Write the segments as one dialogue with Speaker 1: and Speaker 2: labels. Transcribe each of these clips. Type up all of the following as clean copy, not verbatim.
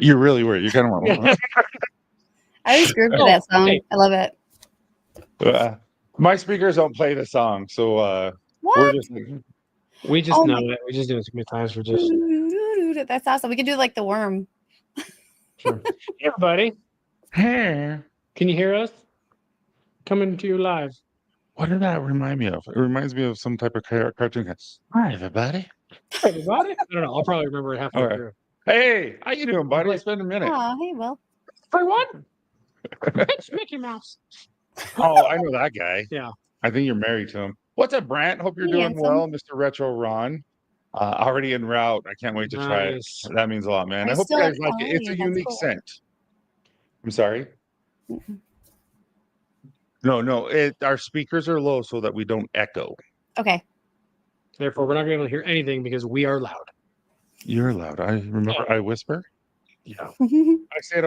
Speaker 1: You really were. You kind of went.
Speaker 2: I always grew up to that song. Hey. I love it.
Speaker 1: My speakers don't play the song, so
Speaker 2: what?
Speaker 3: We just know it. We just do it so many times. We're just.
Speaker 2: That's awesome. We can do like the worm.
Speaker 3: Sure. Hey, everybody.
Speaker 1: Hey.
Speaker 3: Can you hear us? Coming to you live.
Speaker 1: What did that remind me of? It reminds me of some type of cartoon. Hi, everybody.
Speaker 3: Hi, everybody. I don't know. I'll probably remember it halfway through.
Speaker 1: Hey, how you doing, buddy? It's been a minute.
Speaker 2: Oh, hey, Will.
Speaker 3: For what? It's Mickey Mouse.
Speaker 1: Oh, I know that guy.
Speaker 3: Yeah.
Speaker 1: I think you're married to him. What's up, Brant? Hope you're doing well, Mr. Retro Ron. Already en route. I can't wait to try it. That means a lot, man. I hope you guys like it. It's a unique scent. I'm sorry. No. Our speakers are low so that we don't echo.
Speaker 2: Okay.
Speaker 3: Therefore, we're not going to be able to hear anything because we are loud.
Speaker 1: You're loud. I remember I whisper.
Speaker 3: Yeah.
Speaker 1: I said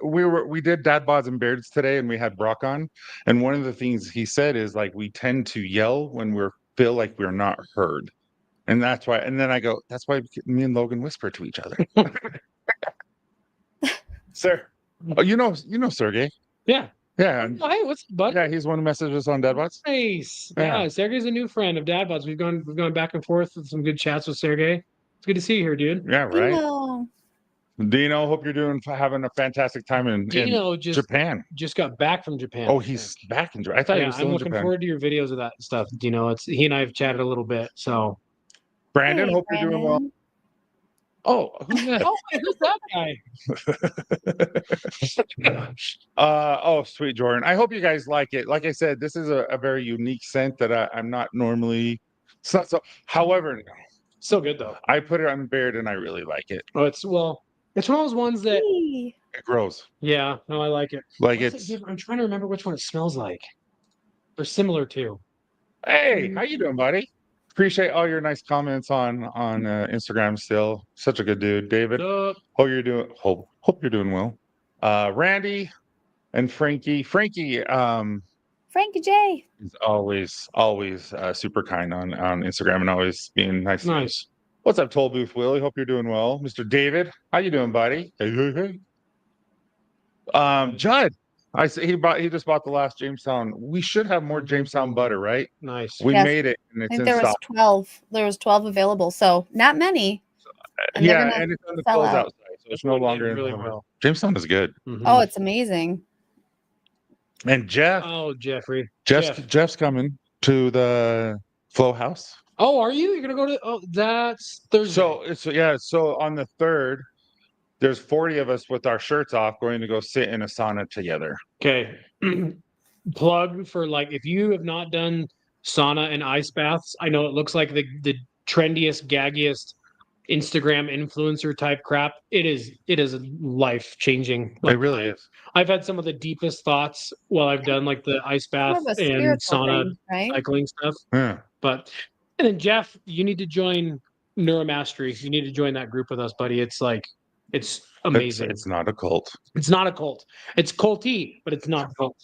Speaker 1: we did dad bods and beards today, and we had Brock on, and one of the things he said is like we tend to yell when we feel like we're not heard, and that's why. And then I go, that's why me and Logan whisper to each other. Sir, oh, you know Sergey.
Speaker 3: Yeah.
Speaker 1: Yeah.
Speaker 3: Oh, hey, what's up, bud?
Speaker 1: Yeah, he's one who messaged us on Dadbots.
Speaker 3: Nice. Yeah, Sergey's a new friend of Dadbots. We've gone back and forth with some good chats with Sergey. It's good to see you here, dude.
Speaker 1: Yeah, right. Dino, hope you're having a fantastic time in Japan.
Speaker 3: Just got back from Japan.
Speaker 1: Oh, he's back in Japan. I thought he was still in Japan.
Speaker 3: I'm looking forward to your videos of that stuff. Dino, he and I have chatted a little bit. So,
Speaker 1: Brandon, hope you're doing well. Oh, who's that?
Speaker 3: Who's
Speaker 1: that guy? Oh, sweet Jordan. I hope you guys like it. Like I said, this is a very unique scent that I'm not normally. It's not so. However,
Speaker 3: so good though.
Speaker 1: I put it on beard and I really like it.
Speaker 3: Oh, it's one of those ones that
Speaker 1: it grows.
Speaker 3: Yeah, no, I like it. I'm trying to remember which one it smells like. They're similar to.
Speaker 1: Hey, how you doing, buddy? Appreciate all your nice comments on Instagram. Still, such a good dude, David. Hope you're doing well. Randy and Frankie. Frankie
Speaker 2: J
Speaker 1: is always super kind on Instagram and always being nice.
Speaker 3: Nice.
Speaker 1: What's up, Toll Booth Willie? Hope you're doing well, Mr. David. How you doing, buddy? Hey. Judd. He just bought the last Jamestown. We should have more Jamestown butter, right?
Speaker 3: Nice.
Speaker 1: We made it, and it's in stock.
Speaker 2: 12. There was 12 available, so not many.
Speaker 1: And it's on the close outside, so it's no longer
Speaker 3: really well.
Speaker 1: Jamestown is good.
Speaker 2: Mm-hmm. Oh, it's amazing.
Speaker 1: And Jeff.
Speaker 3: Oh, Jeffrey.
Speaker 1: Jeff's coming to the Flow House.
Speaker 3: Oh, are you? You're gonna go to? Oh, that's Thursday.
Speaker 1: So on the 3rd. There's 40 of us with our shirts off going to go sit in a sauna together.
Speaker 3: Okay. Plug for if you have not done sauna and ice baths, I know it looks like the trendiest, gaggiest Instagram influencer type crap. It is life changing.
Speaker 1: It really is.
Speaker 3: I've had some of the deepest thoughts while I've done the ice bath and sauna cycling stuff.
Speaker 1: Yeah.
Speaker 3: And then Jeff, you need to join Neuromastery. You need to join that group with us, buddy. It's amazing.
Speaker 1: It's not a cult.
Speaker 3: It's not a cult. It's culty, but it's not a cult.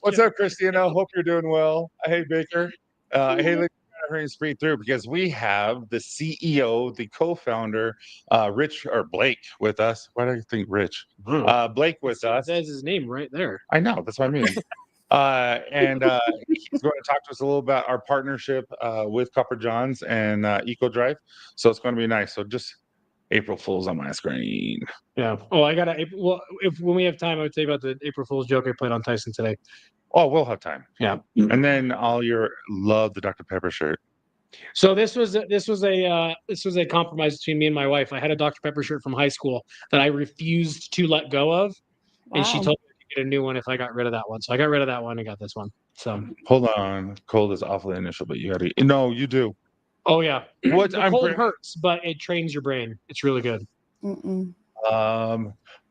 Speaker 1: What's up, Christina? Hope you're doing well. Hey, Baker. Hey, hurry and speed through because we have the CEO, the co-founder, Rich or Blake with us. Why do you think Rich? Blake with us.
Speaker 3: That's his name right there.
Speaker 1: I know, that's what I mean. And he's going to talk to us a little about our partnership with Copper Johns and Eco Drive. So it's going to be nice. So just April Fools on my screen.
Speaker 3: Yeah. Oh, I gotta. Well, if when we have time, I would tell you about the April Fool's joke I played on Tyson today.
Speaker 1: Oh, we'll have time.
Speaker 3: Yeah.
Speaker 1: And then love the Dr. Pepper shirt.
Speaker 3: So this was a compromise between me and my wife. I had a Dr. Pepper shirt from high school that I refused to let go of, and she
Speaker 2: Wow.
Speaker 3: told me to get a new one if I got rid of that one. So I got rid of that one and got this one. So
Speaker 1: Hold on. Cold is awfully initial, but you got to. No, you do.
Speaker 3: oh yeah,
Speaker 1: What
Speaker 3: the cold hurts, but it trains your brain. It's really good.
Speaker 2: Mm-mm.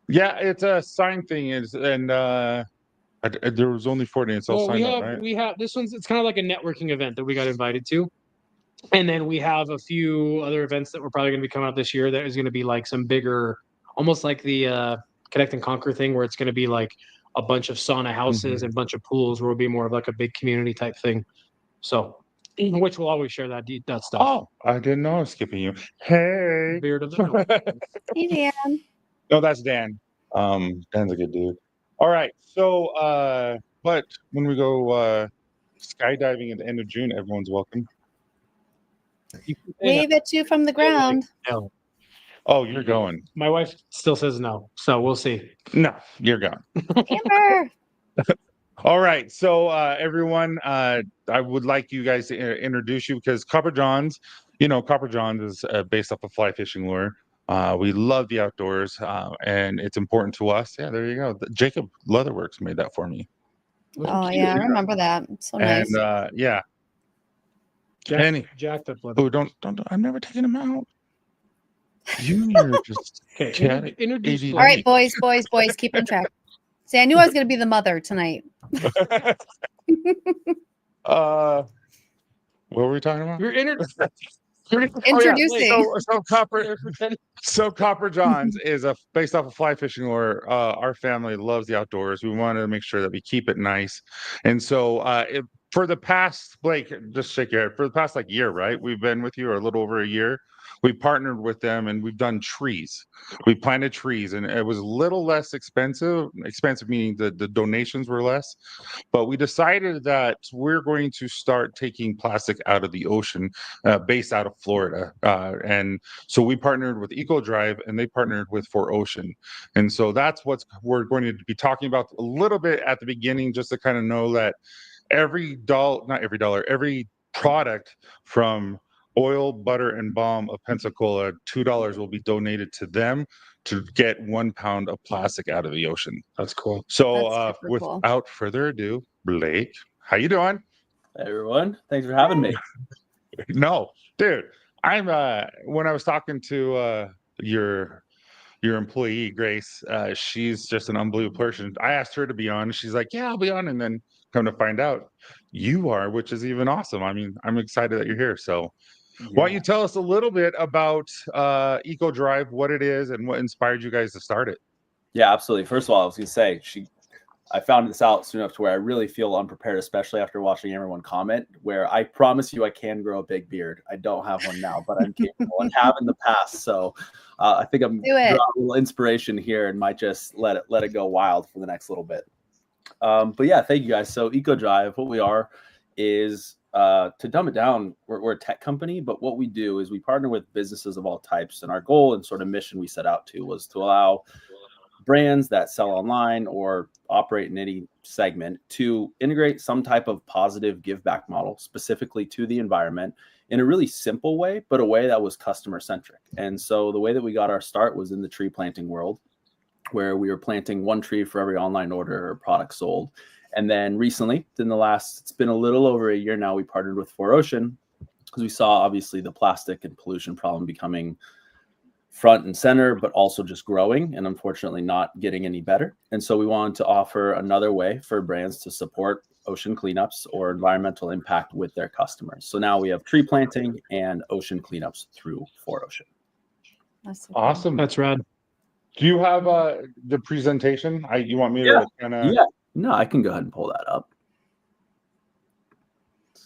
Speaker 1: Yeah, it's a sign thing. There was only 40, so
Speaker 3: Well,
Speaker 1: sign up, right?
Speaker 3: we have this one's. It's kind of like a networking event that we got invited to, and then we have a few other events that we're probably going to be coming out this year. That is going to be like some bigger, almost like the Connect and Conquer thing, where it's going to be like a bunch of sauna houses and a bunch of pools, where it'll be more of like a big community type thing. So, which we'll always share that stuff.
Speaker 1: Oh, I didn't know I was skipping you. Hey.
Speaker 3: Beard of the North.
Speaker 2: Hey, Dan.
Speaker 1: No, that's Dan. Dan's a good dude. All right. So, but when we go skydiving at the end of June, everyone's welcome.
Speaker 2: Wave at you from the ground.
Speaker 3: No.
Speaker 1: Oh, you're going.
Speaker 3: My wife still says no, so we'll see.
Speaker 1: No, you're going.
Speaker 2: Amber.
Speaker 1: All right. So, everyone, I would like you guys to introduce you because Copper Johns, Copper Johns is based off of fly fishing lure. We love the outdoors, and it's important to us. Yeah, there you go. Jacob Leatherworks made that for me.
Speaker 2: Oh, yeah, I remember that. It's so nice.
Speaker 1: And yeah.
Speaker 3: Jacked up leather.
Speaker 1: Oh, don't! I've never taken him out. You're just
Speaker 3: Okay. Introduce.
Speaker 2: All right, boys, keep on track. See, I knew I was going to be the mother tonight.
Speaker 1: What were we talking about?
Speaker 3: You're
Speaker 2: Introducing.
Speaker 1: So Copper Johns is based off of fly fishing lure. Our family loves the outdoors. We wanted to make sure that we keep it nice, and so for the past, Blake, just shake your head. For the past year, right? We've been with you, or a little over a year. We partnered with them and we've done trees. We planted trees and it was a little less expensive. Expensive meaning the donations were less. But we decided that we're going to start taking plastic out of the ocean, based out of Florida. And so we partnered with Eco Drive and they partnered with 4Ocean. And so that's what we're going to be talking about a little bit at the beginning, just to kind of know that every product from oil, butter, and balm of Pensacola, $2 will be donated to them to get 1 pound of plastic out of the ocean.
Speaker 3: That's cool.
Speaker 1: So without further ado, Blake, how you doing?
Speaker 4: Hey everyone, thanks for having me.
Speaker 1: No, dude, I'm when I was talking to your employee Grace, she's just an unbelievable person. I asked her to be on, she's like, yeah, I'll be on, and then come to find out you are, which is even awesome. I mean, I'm excited that you're here. So why don't you tell us a little bit about Eco Drive, what it is, and what inspired you guys to start it?
Speaker 4: Yeah, absolutely. First of all, I was going to say, I found this out soon enough to where I really feel unprepared, especially after watching everyone comment, where I promise you I can grow a big beard. I don't have one now, but I'm capable and have in the past. So I think I'm drawing a little inspiration here and might just let it go wild for the next little bit. But yeah, thank you guys. So Eco Drive, what we are is, to dumb it down, we're a tech company, but what we do is we partner with businesses of all types. And our goal and sort of mission we set out to was to allow brands that sell online or operate in any segment to integrate some type of positive give back model specifically to the environment in a really simple way, but a way that was customer centric. And so the way that we got our start was in the tree planting world, where we were planting one tree for every online order or product sold. And then recently, it's been a little over a year now, we partnered with 4Ocean because we saw obviously the plastic and pollution problem becoming front and center, but also just growing and unfortunately not getting any better. And so we wanted to offer another way for brands to support ocean cleanups or environmental impact with their customers. So now we have tree planting and ocean cleanups through 4Ocean.
Speaker 2: That's so
Speaker 1: Awesome.
Speaker 3: That's rad.
Speaker 1: Do you have the presentation? You want me to kind of?
Speaker 4: Yeah. No, I can go ahead and pull that up.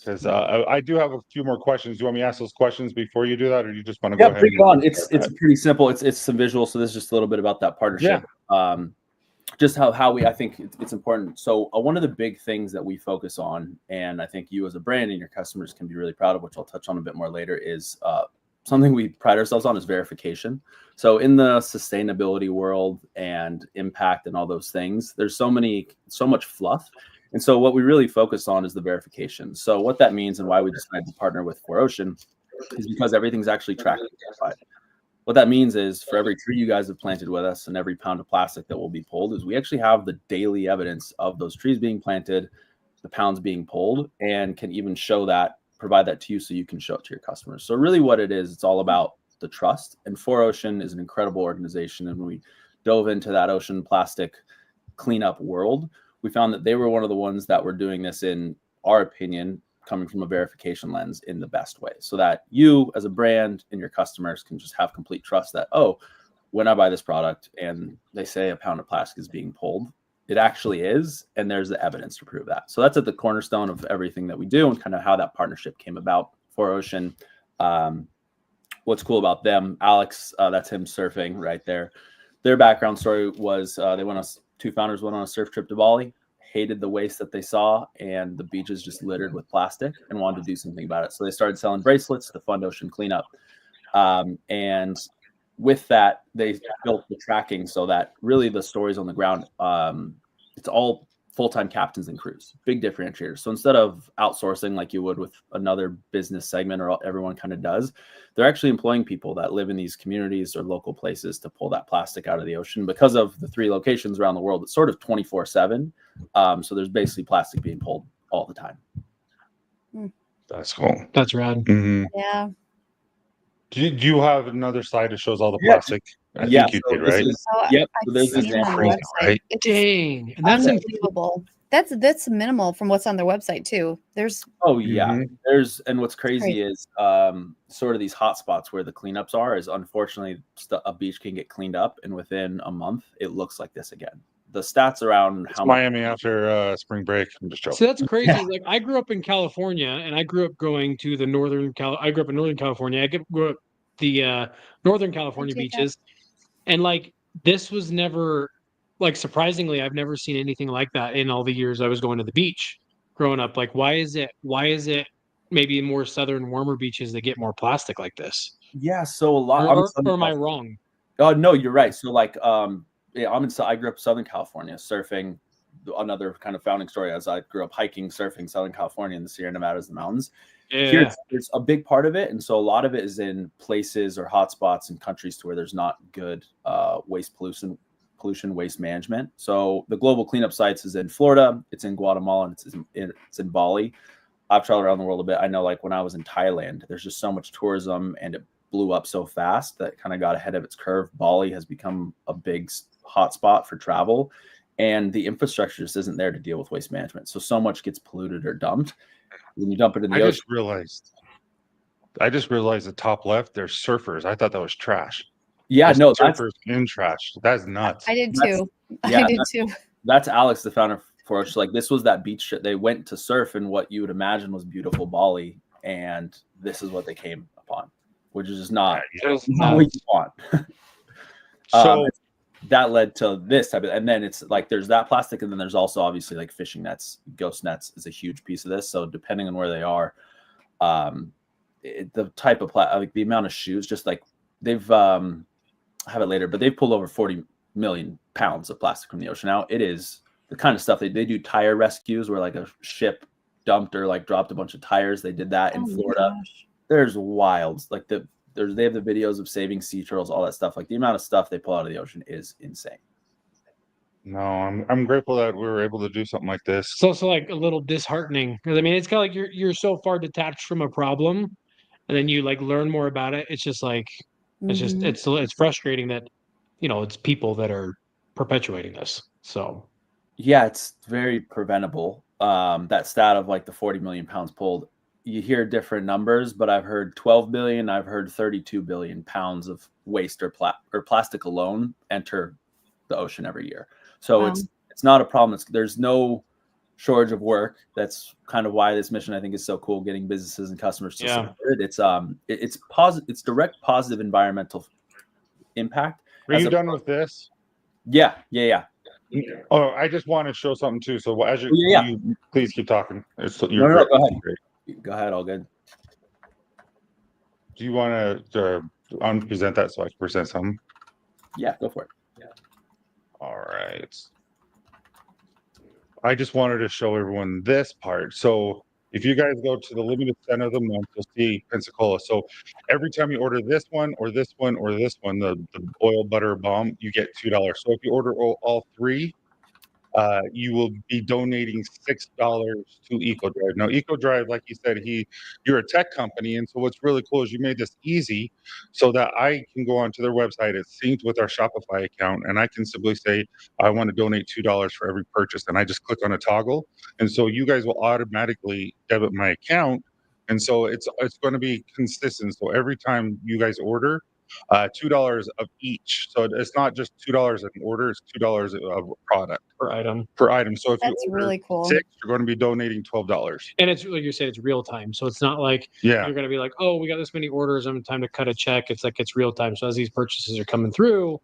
Speaker 1: because I do have a few more questions. Do you want me to ask those questions before you do that, or you just want to
Speaker 4: Yeah,
Speaker 1: go ahead?
Speaker 4: bring it on. It's
Speaker 1: start that?
Speaker 4: pretty simple. It's some visuals. So this is just a little bit about that partnership. Just how we, I think it's important. So one of the big things that we focus on, and I think you as a brand and your customers can be really proud of, which I'll touch on a bit more later, is something we pride ourselves on is verification. So in the sustainability world and impact and all those things, there's so much fluff. And so what we really focus on is the verification. So what that means and why we decided to partner with 4Ocean is because everything's actually tracked and verified. What that means is for every tree you guys have planted with us and every pound of plastic that will be pulled is we actually have the daily evidence of those trees being planted, the pounds being pulled, and can even provide that to you so you can show it to your customers. So really what it is, it's all about the trust. And 4Ocean is an incredible organization. And when we dove into that ocean plastic cleanup world, we found that they were one of the ones that were doing this, in our opinion, coming from a verification lens in the best way, so that you as a brand and your customers can just have complete trust that, oh, when I buy this product and they say a pound of plastic is being pulled, it actually is, and there's the evidence to prove that. So that's at the cornerstone of everything that we do and kind of how that partnership came about. 4Ocean, what's cool about them, Alex, that's him surfing right there. Their background story was two founders went on a surf trip to Bali, hated the waste that they saw, and the beaches just littered with plastic, and wanted to do something about it. So they started selling bracelets to fund ocean cleanup. And with that, they built the tracking so that really the stories on the ground, it's all full-time captains and crews, big differentiators. So instead of outsourcing like you would with another business segment or everyone kind of does, they're actually employing people that live in these communities or local places to pull that plastic out of the ocean. Because of the 3 locations around the world, it's sort of 24/7. So there's basically plastic being pulled all the time.
Speaker 1: That's cool.
Speaker 3: That's rad.
Speaker 1: Mm-hmm.
Speaker 2: Yeah.
Speaker 1: Do you have another slide that shows all the plastic? I think you did, right?
Speaker 4: Yep.
Speaker 2: I've
Speaker 4: So there's
Speaker 2: seen it on the
Speaker 1: crazy,
Speaker 2: website.
Speaker 1: right?
Speaker 2: It's
Speaker 3: Dang. And that's
Speaker 2: unbelievable. That's minimal from what's on their website too. There's
Speaker 4: and what's crazy is sort of these hot spots where the cleanups are, is unfortunately a beach can get cleaned up and within a month it looks like this again. The stats around how
Speaker 1: Miami after spring break. I'm just joking.
Speaker 3: So that's crazy. Like I grew up in California, and I grew up going to the I grew up in Northern California. I grew up the Northern California beaches, and like this was never, like, surprisingly, I've never seen anything like that in all the years I was going to the beach growing up. Like, why is it maybe in more southern, warmer beaches that get more plastic like this?
Speaker 4: Yeah, so a lot.
Speaker 3: Or am I wrong?
Speaker 4: Oh no, you're right. So like I grew up in Southern California surfing. Another kind of founding story, as I grew up hiking, surfing Southern California in the Sierra Nevadas and the mountains.
Speaker 3: Yeah.
Speaker 4: Here, there's a big part of it, and so a lot of it is in places or hotspots in countries to where there's not good waste pollution, waste management. So the global cleanup sites is in Florida, it's in Guatemala, and it's in Bali. I've traveled around the world a bit. I know, like when I was in Thailand, there's just so much tourism, and it blew up so fast that it kind of got ahead of its curve. Bali has become a big hotspot for travel, and the infrastructure just isn't there to deal with waste management. So much gets polluted or dumped. When you dump it in the ocean.
Speaker 1: I just realized the top left, there's surfers. I thought that was trash.
Speaker 4: Yeah,
Speaker 1: there's
Speaker 4: no,
Speaker 1: surfers in trash. That's nuts.
Speaker 2: I did too. I did too.
Speaker 4: That's Alex, the founder for us. Like, this was that beach that they went to surf in what you would imagine was beautiful Bali, and this is what they came upon, which is just not what you want.
Speaker 1: So
Speaker 4: that led to this type of, and then it's like there's that plastic, and then there's also obviously like fishing nets. Ghost nets is a huge piece of this. So depending on where they are, the type of like the amount of shoes, just like they've have it later, but they've pulled over 40 million pounds of plastic from the ocean now. It is the kind of stuff they do tire rescues where like a ship dumped or like dropped a bunch of tires. They did that in Florida. There's wilds like they have the videos of saving sea turtles, all that stuff. Like the amount of stuff they pull out of the ocean is insane.
Speaker 1: No, I'm grateful that we were able to do something like this.
Speaker 3: It's also like a little disheartening because I mean it's kind of like you're so far detached from a problem, and then you like learn more about it. It's just like it's frustrating that it's people that are perpetuating this. So
Speaker 4: yeah, it's very preventable. That stat of like the 40 million pounds pulled. You hear different numbers, but I've heard 12 billion. I've heard 32 billion pounds of waste or plastic alone enter the ocean every year. So it's not a problem. There's no shortage of work. That's kind of why this mission I think is so cool, getting businesses and customers to support it. It's positive, it's direct positive environmental impact.
Speaker 1: Are you done with this?
Speaker 4: Yeah.
Speaker 1: Oh, I just want to show something too. So as you, you please keep talking.
Speaker 4: No, go ahead. Go ahead, all good.
Speaker 1: Do you want to unpresent that so I can present something?
Speaker 4: Yeah, go for it.
Speaker 1: All right. I just wanted to show everyone this part. So if you guys go to the limited center of the month, you'll see Pensacola. So every time you order this one or this one or this one, the oil, butter, balm, you get $2. So if you order all three, you will be donating $6 to EcoDrive. Now, EcoDrive, like you said, you're a tech company, and so what's really cool is you made this easy so that I can go onto their website. It's synced with our Shopify account, and I can simply say I want to donate $2 for every purchase, and I just click on a toggle, and so you guys will automatically debit my account, and so it's going to be consistent. So every time you guys order, $2 of each. So it's not just $2 an order; it's $2 of product
Speaker 3: per item.
Speaker 1: So if
Speaker 2: that's
Speaker 1: you order
Speaker 2: really cool.
Speaker 1: 6, you're going to be donating $12.
Speaker 3: And it's like you said, it's real time. So it's not like you're going to be like, oh, we got this many orders. I'm time to cut a check. It's like it's real time. So as these purchases are coming through,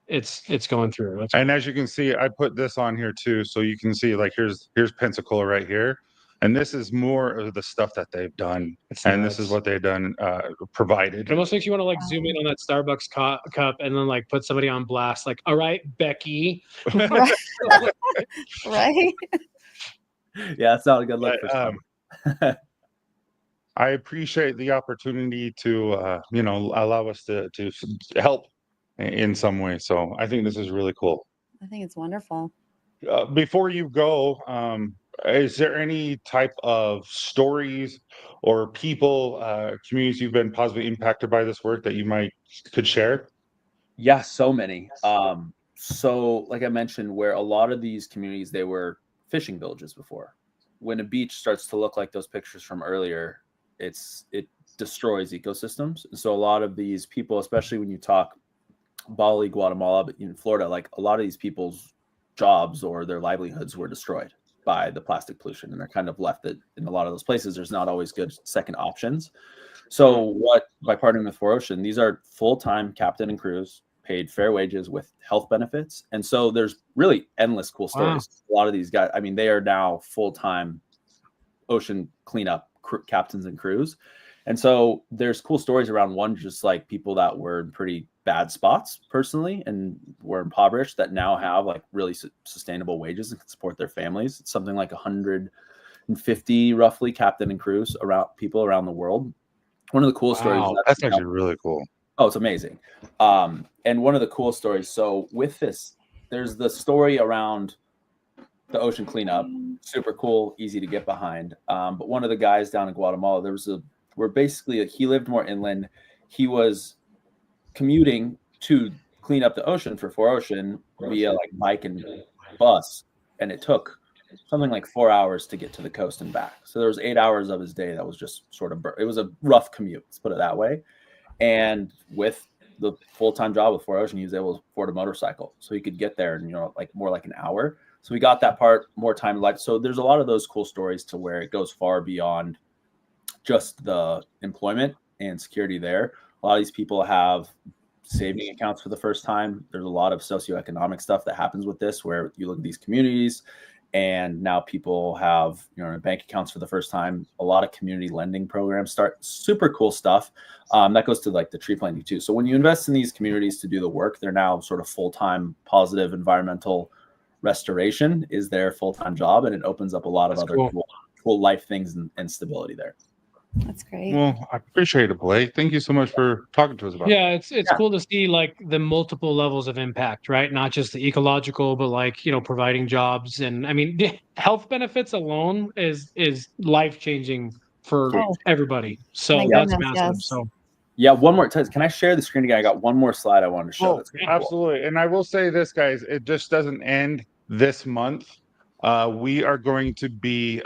Speaker 3: it's going through. That's
Speaker 1: and as you can see, I put this on here too, so you can see like here's Pensacola right here. And this is more of the stuff that they've done. And this is what they've done, provided.
Speaker 3: It almost makes you want to like zoom in on that Starbucks cup and then like put somebody on blast. Like, all right, Becky.
Speaker 2: Right.
Speaker 4: Yeah, that's not a good look for
Speaker 1: I appreciate the opportunity to, allow us to help in some way. So I think this is really cool.
Speaker 2: I think it's wonderful.
Speaker 1: Before you go, is there any type of stories or people, communities you've been positively impacted by this work that you could share?
Speaker 4: Yeah, so many. So like I mentioned, where a lot of these communities, they were fishing villages before. When a beach starts to look like those pictures from earlier, it destroys ecosystems. And so a lot of these people, especially when you talk Bali, Guatemala, but in Florida, like a lot of these people's jobs or their livelihoods were destroyed by the plastic pollution, and they're kind of left that in a lot of those places there's not always good second options. So by partnering with 4Ocean, these are full-time captain and crews, paid fair wages with health benefits. And so there's really endless cool stories. Wow. A lot of these guys, I mean, they are now full-time ocean cleanup captains and crews. And so there's cool stories around one, just like people that were in pretty bad spots personally and were impoverished that now have like really sustainable wages and can support their families. It's something like 150 roughly captain and crews people around the world. One of the cool stories.
Speaker 1: That's actually really cool.
Speaker 4: Oh, it's amazing. And one of the cool stories. So with this, there's the story around the ocean cleanup. Super cool, easy to get behind. But one of the guys down in Guatemala, he lived more inland. He was commuting to clean up the ocean for 4Ocean via like bike and bus, and it took something like 4 hours to get to the coast and back. So there was 8 hours of his day that was just it was a rough commute, let's put it that way. And with the full-time job with 4Ocean, he was able to afford a motorcycle, so he could get there in like more like an hour. So we got that part, more time in life. So there's a lot of those cool stories to where it goes far beyond just the employment and security there. A lot of these people have saving accounts for the first time. There's a lot of socioeconomic stuff that happens with this, where you look at these communities and now people have, bank accounts for the first time. A lot of community lending programs start. Super cool stuff. That goes to like the tree planting too. So when you invest in these communities to do the work, they're now sort of full-time positive environmental restoration is their full-time job. And it opens up a lot of other cool life things and stability there.
Speaker 2: That's great.
Speaker 1: Well, I appreciate it, Blake. Thank you so much for talking to us about it.
Speaker 3: Yeah, it's cool to see like the multiple levels of impact, right? Not just the ecological, but like, providing jobs. And I mean, the health benefits alone is life-changing for everybody. So that's massive. Yes. So
Speaker 4: yeah, one more time. Can I share the screen again? I got one more slide I wanted to show.
Speaker 1: Oh, absolutely. Cool. And I will say this, guys, it just doesn't end this month. We are going to be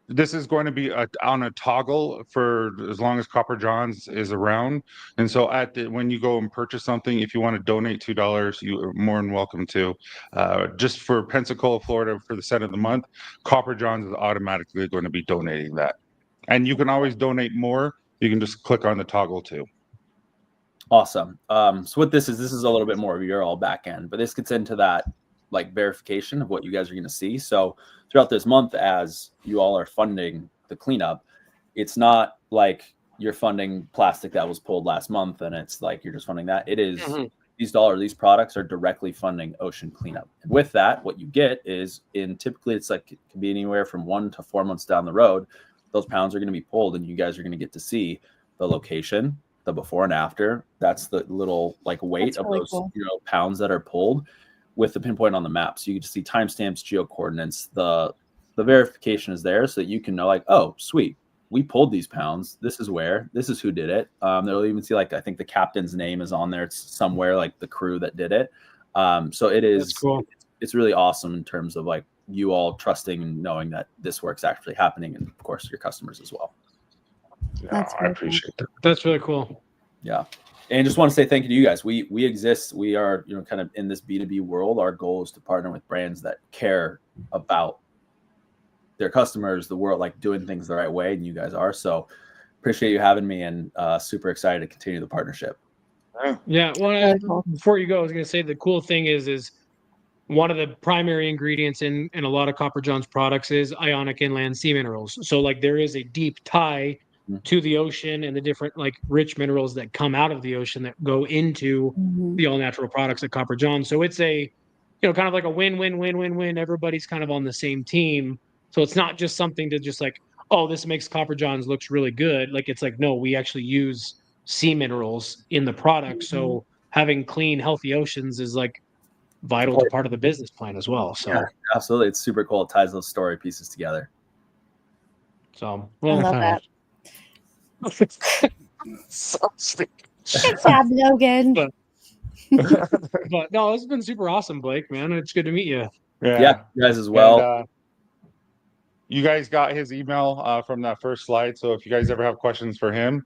Speaker 1: this is going to be on a toggle for as long as Copper John's is around. And so when you go and purchase something, if you want to donate $2, you are more than welcome to. Just for Pensacola, Florida, for the set of the month, Copper John's is automatically going to be donating that. And you can always donate more. You can just click on the toggle too.
Speaker 4: Awesome. So what this is a little bit more of your all back end, but this gets into that like verification of what you guys are going to see. So throughout this month, as you all are funding the cleanup, it's not like you're funding plastic that was pulled last month and it's like you're just funding that. It is these products are directly funding ocean cleanup. And with that, what you get is typically it's like it can be anywhere from 1 to 4 months down the road, those pounds are going to be pulled and you guys are going to get to see the location, the before and after. That's the little like weight of those pounds that are pulled with the pinpoint on the map. So you can just see timestamps, geo coordinates. The verification is there so that you can know like, oh, sweet, we pulled these pounds. This is where, this is who did it. They'll even see like, I think the captain's name is on there. It's somewhere like the crew that did it. So it is, cool. It's really awesome in terms of like you all trusting and knowing that this work's actually happening. And of course your customers as well.
Speaker 1: Yeah, I appreciate that.
Speaker 3: That's really cool.
Speaker 4: Yeah. And just want to say thank you to you guys. We exist. We are, kind of in this B2B world. Our goal is to partner with brands that care about their customers, the world, like doing things the right way. And you guys are. So appreciate you having me and super excited to continue the partnership.
Speaker 3: Yeah. Well, before you go, I was going to say the cool thing is one of the primary ingredients in a lot of Copper John's products is ionic inland sea minerals. So like there is a deep tie to the ocean and the different like rich minerals that come out of the ocean that go into the all natural products at Copper John. So it's a, kind of like a win-win-win-win-win. Everybody's kind of on the same team. So it's not just something to just like, oh, this makes Copper John's looks really good. Like it's like, no, we actually use sea minerals in the product. So having clean, healthy oceans is like vital to part of the business plan as well. So
Speaker 4: yeah, absolutely. It's super cool. It ties those story pieces together.
Speaker 3: So
Speaker 2: I love that.
Speaker 3: Good
Speaker 2: job, Logan.
Speaker 3: But no, it's been super awesome, Blake, man. It's good to meet you.
Speaker 4: Yeah, you guys as well.
Speaker 1: And, you guys got his email from that first slide. So if you guys ever have questions for him,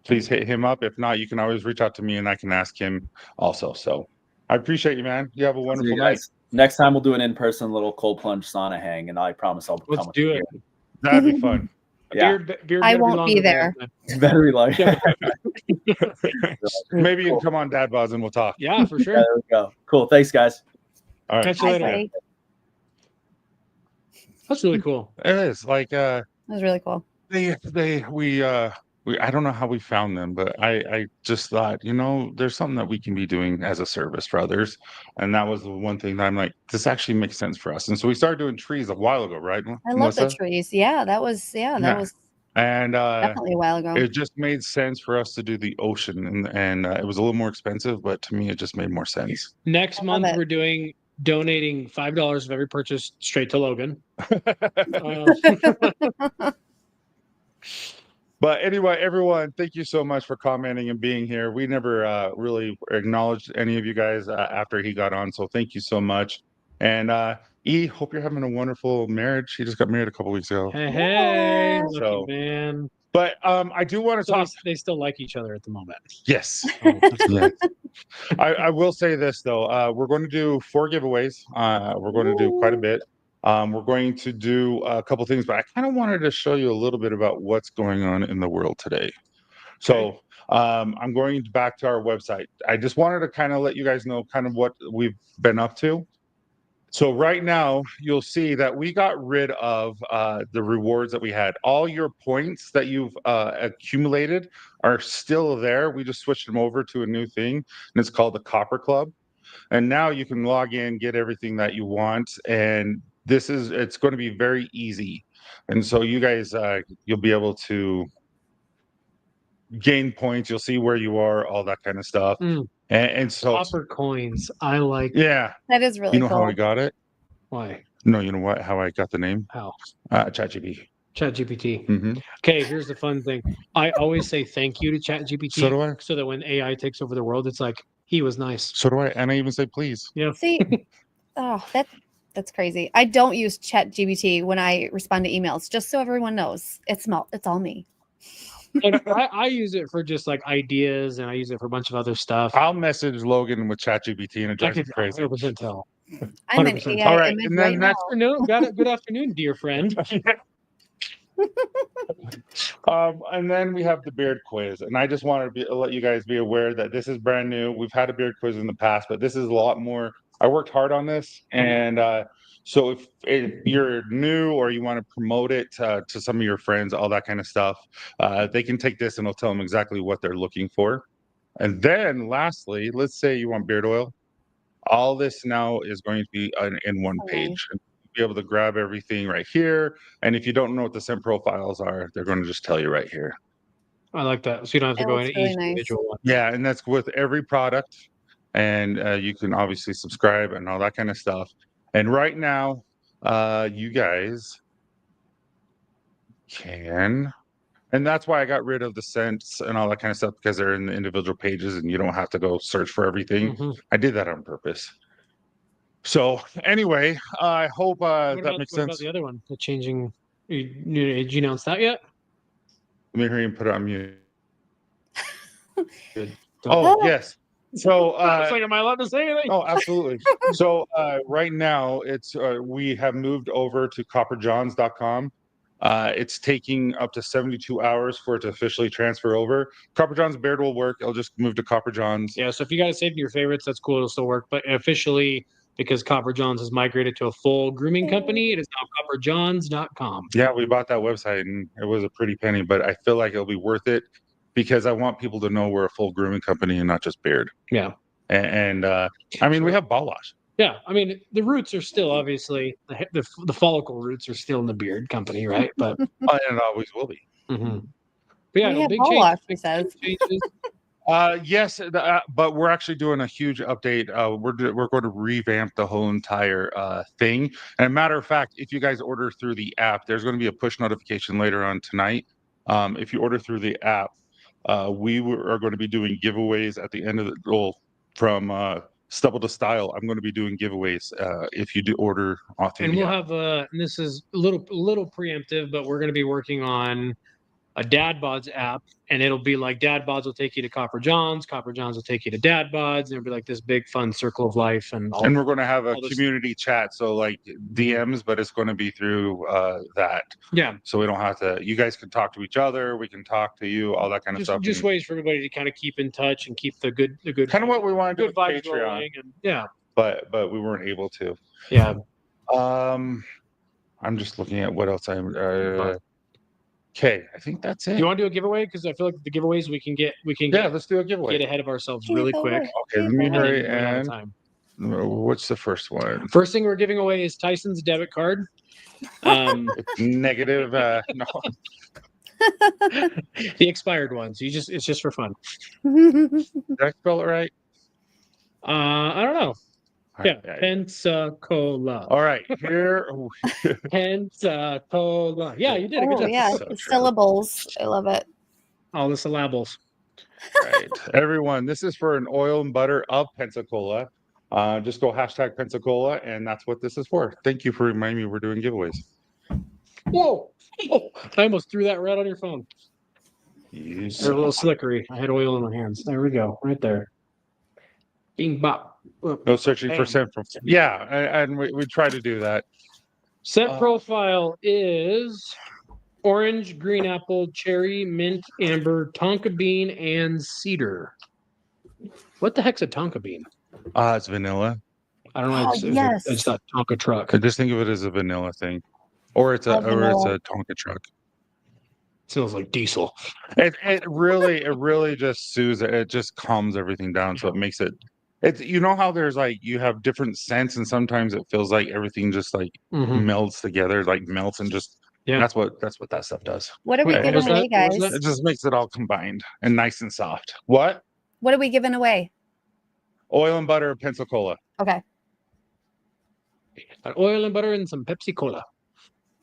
Speaker 1: please hit him up. If not, you can always reach out to me and I can ask him also. So I appreciate you, man. You have a wonderful night.
Speaker 4: Next time we'll do an in-person little cold plunge sauna hang, and I promise I'll
Speaker 3: let's do it.
Speaker 1: That'd be fun.
Speaker 3: Yeah. Beard
Speaker 2: I won't be there.
Speaker 4: Better be like
Speaker 1: maybe you can come on Dad Boz and we'll talk.
Speaker 3: Yeah, for sure.
Speaker 4: Yeah, there we go. Cool. Thanks, guys.
Speaker 1: All right.
Speaker 3: Catch you later. That's really cool.
Speaker 1: It is like
Speaker 2: that was really cool.
Speaker 1: I don't know how we found them, but I just thought, there's something that we can be doing as a service for others. And that was the one thing that I'm like, this actually makes sense for us. And so we started doing trees a while ago, right?
Speaker 2: I love the trees. Yeah, that was
Speaker 1: and
Speaker 2: definitely a while ago.
Speaker 1: It just made sense for us to do the ocean and it was a little more expensive, but to me it just made more sense.
Speaker 3: Next month we're donating $5 of every purchase straight to Logan.
Speaker 1: But anyway, everyone, thank you so much for commenting and being here. We never really acknowledged any of you guys after he got on, so thank you so much. And hope you're having a wonderful marriage. He just got married a couple weeks ago.
Speaker 3: Hey, lucky man.
Speaker 1: But I do want to talk.
Speaker 3: They still like each other at the moment.
Speaker 1: Yes. Yes. I will say this though. We're going to do 4 giveaways. We're going to do quite a bit. We're going to do a couple things, but I kind of wanted to show you a little bit about what's going on in the world today. So I'm going back to our website. I just wanted to kind of let you guys know kind of what we've been up to. So right now, you'll see that we got rid of the rewards that we had. All your points that you've accumulated are still there. We just switched them over to a new thing, and it's called the Copper Club. And now you can log in, get everything that you want, and it's going to be very easy. And so you guys, you'll be able to gain points. You'll see where you are, all that kind of stuff. And so
Speaker 3: Copper coins. I like.
Speaker 1: Yeah.
Speaker 2: That is really cool.
Speaker 1: How I got it?
Speaker 3: Why?
Speaker 1: No, you know what? How I got the name?
Speaker 3: How?
Speaker 1: ChatGPT.
Speaker 3: ChatGPT. Okay, here's the fun thing. I always say thank you to ChatGPT.
Speaker 1: So do I.
Speaker 3: So that when AI takes over the world, it's like, he was nice.
Speaker 1: So do I. And I even say please.
Speaker 3: Yeah.
Speaker 2: See, that's That's crazy. I don't use ChatGPT when I respond to emails, just so everyone knows. It's all me.
Speaker 3: And I use it for just like ideas, and I use it for a bunch of other stuff.
Speaker 1: I'll message Logan with ChatGPT and it
Speaker 3: I
Speaker 1: drives me
Speaker 3: could
Speaker 1: crazy.
Speaker 3: 100% tell.
Speaker 2: I'm an
Speaker 3: 100%.
Speaker 2: AI
Speaker 1: All right,
Speaker 2: image
Speaker 1: and then
Speaker 2: right
Speaker 1: next
Speaker 2: now.
Speaker 3: Good afternoon, dear friend.
Speaker 1: And then we have the beard quiz, and I just want to let you guys be aware that this is brand new. We've had a beard quiz in the past, but this is a lot more. I worked hard on this, and so if you're new or you want to promote it to some of your friends, all that kind of stuff, they can take this, and it'll tell them exactly what they're looking for. And then, lastly, let's say you want beard oil. All this now is going to be in one
Speaker 2: Oh,
Speaker 1: page.
Speaker 2: nice.
Speaker 1: Be able to grab everything right here. And if you don't know what the scent profiles are, they're going to just tell you right here.
Speaker 3: I like that. So you don't have to
Speaker 2: It
Speaker 3: go
Speaker 2: looks
Speaker 3: into
Speaker 2: really
Speaker 3: each
Speaker 2: nice.
Speaker 3: individual one.
Speaker 1: Yeah, and that's with every product. And you can obviously subscribe and all that kind of stuff. And right now, you guys can. And that's why I got rid of the scents and all that kind of stuff, because they're in the individual pages and you don't have to go search for everything.
Speaker 3: Mhm.
Speaker 1: I did that on purpose. So anyway, I hope that makes
Speaker 3: What about
Speaker 1: sense.
Speaker 3: the other one? The changing. Did you announce that yet?
Speaker 1: Let me hurry and put it on mute.
Speaker 3: Good.
Speaker 1: Oh, yes. So
Speaker 3: It's like, am I allowed to say anything?
Speaker 1: oh, absolutely. So right now it's we have moved over to copperjohns.com. It's taking up to 72 hours for it to officially transfer over. Copper John's beard will work. It'll just move to Copper John's.
Speaker 3: Yeah, so if you guys saved your favorites, that's cool. It'll still work. But officially, because Copper Johns has migrated to a full grooming company, it is now copperjohns.com.
Speaker 1: Yeah, we bought that website and it was a pretty penny, but I feel like it'll be worth it because I want people to know we're a full grooming company and not just beard.
Speaker 3: Yeah.
Speaker 1: And I mean, we have ball wash.
Speaker 3: Yeah, I mean, the roots are still obviously the follicle roots are still in the beard company, right? But
Speaker 1: And it always will be.
Speaker 3: but yeah,
Speaker 2: We
Speaker 3: no,
Speaker 2: have
Speaker 3: big
Speaker 2: ball
Speaker 3: changes.
Speaker 2: wash, he
Speaker 3: Big
Speaker 2: says.
Speaker 3: changes.
Speaker 1: Yes, but we're actually doing a huge update. We're going to revamp the whole entire thing. And a matter of fact, if you guys order through the app, there's going to be a push notification later on tonight. If you order through the app, are going to be doing giveaways at the end of the from stubble to style. I'm going to be doing giveaways if you do order off
Speaker 3: And
Speaker 1: the
Speaker 3: we'll
Speaker 1: app.
Speaker 3: have and this is a little preemptive, but we're going to be working on a Dad Bods app, and it'll be like Dad Bods will take you to Copper Johns will take you to Dad Bods, and it'll be like this big fun circle of life. And
Speaker 1: And we're going to have a
Speaker 3: all this-
Speaker 1: community chat, so like DMs, but it's going to be through that.
Speaker 3: yeah,
Speaker 1: So we don't have to. You guys can talk to each other. We can talk to you. All that kind of stuff.
Speaker 3: just ways for everybody to kind of keep in touch and keep the good
Speaker 1: Kind of what we want to do
Speaker 3: good
Speaker 1: with
Speaker 3: vibes
Speaker 1: Patreon,
Speaker 3: rolling. And yeah,
Speaker 1: but we weren't able to.
Speaker 3: yeah.
Speaker 1: I'm just looking at what else I'm. Okay, I think that's it.
Speaker 3: Do you want to do a giveaway? Because I feel like the giveaways we can
Speaker 1: Yeah, let's do a giveaway.
Speaker 3: get ahead of ourselves really quick.
Speaker 1: Okay, let me
Speaker 3: and then
Speaker 1: hurry.
Speaker 3: run out of
Speaker 1: And
Speaker 3: time.
Speaker 1: what's the first one?
Speaker 3: First thing we're giving away is Tyson's debit card.
Speaker 1: It's negative. No.
Speaker 3: The expired one. So it's just for fun.
Speaker 1: Did I spell it right?
Speaker 3: I don't know. Yeah, Pensacola.
Speaker 1: All right, here.
Speaker 3: Pensacola. Yeah, you did a good
Speaker 2: Oh,
Speaker 3: job.
Speaker 2: yeah,
Speaker 1: So
Speaker 2: the
Speaker 1: true.
Speaker 2: syllables. I love it.
Speaker 3: All the syllables.
Speaker 1: Right, everyone. This is for an oil and butter of Pensacola. Just go hashtag Pensacola, and that's what this is for. Thank you for reminding me we're doing giveaways.
Speaker 3: Whoa! Oh, I almost threw that right on your phone.
Speaker 1: Yes.
Speaker 3: They're a little slickery. I had oil in my hands. There we go. Right there. Bing bop.
Speaker 1: No searching for
Speaker 3: Bam.
Speaker 1: scent from. Yeah, and we try to do that.
Speaker 3: Scent profile is orange, green apple, cherry, mint, amber, Tonka bean, and cedar. What the heck's a Tonka bean?
Speaker 1: It's vanilla.
Speaker 3: I don't know.
Speaker 2: Oh, yes.
Speaker 3: It's that Tonka truck.
Speaker 1: I just think of it as a vanilla thing, or it's a
Speaker 2: vanilla.
Speaker 1: Tonka truck.
Speaker 3: It smells like diesel.
Speaker 1: It really just soothes it. It just calms everything down, so it makes it. It's how there's like you have different scents, and sometimes it feels like everything just like melds together, like melts, and just that's what that stuff does.
Speaker 2: What are we
Speaker 3: Wait, what
Speaker 2: giving
Speaker 3: was that?
Speaker 2: away,
Speaker 3: What
Speaker 2: guys?
Speaker 3: was
Speaker 1: It just makes it all combined and nice and soft. What?
Speaker 2: What are we giving away?
Speaker 1: Oil and butter of Pensacola.
Speaker 2: Okay.
Speaker 3: Oil and butter and some Pepsi Cola.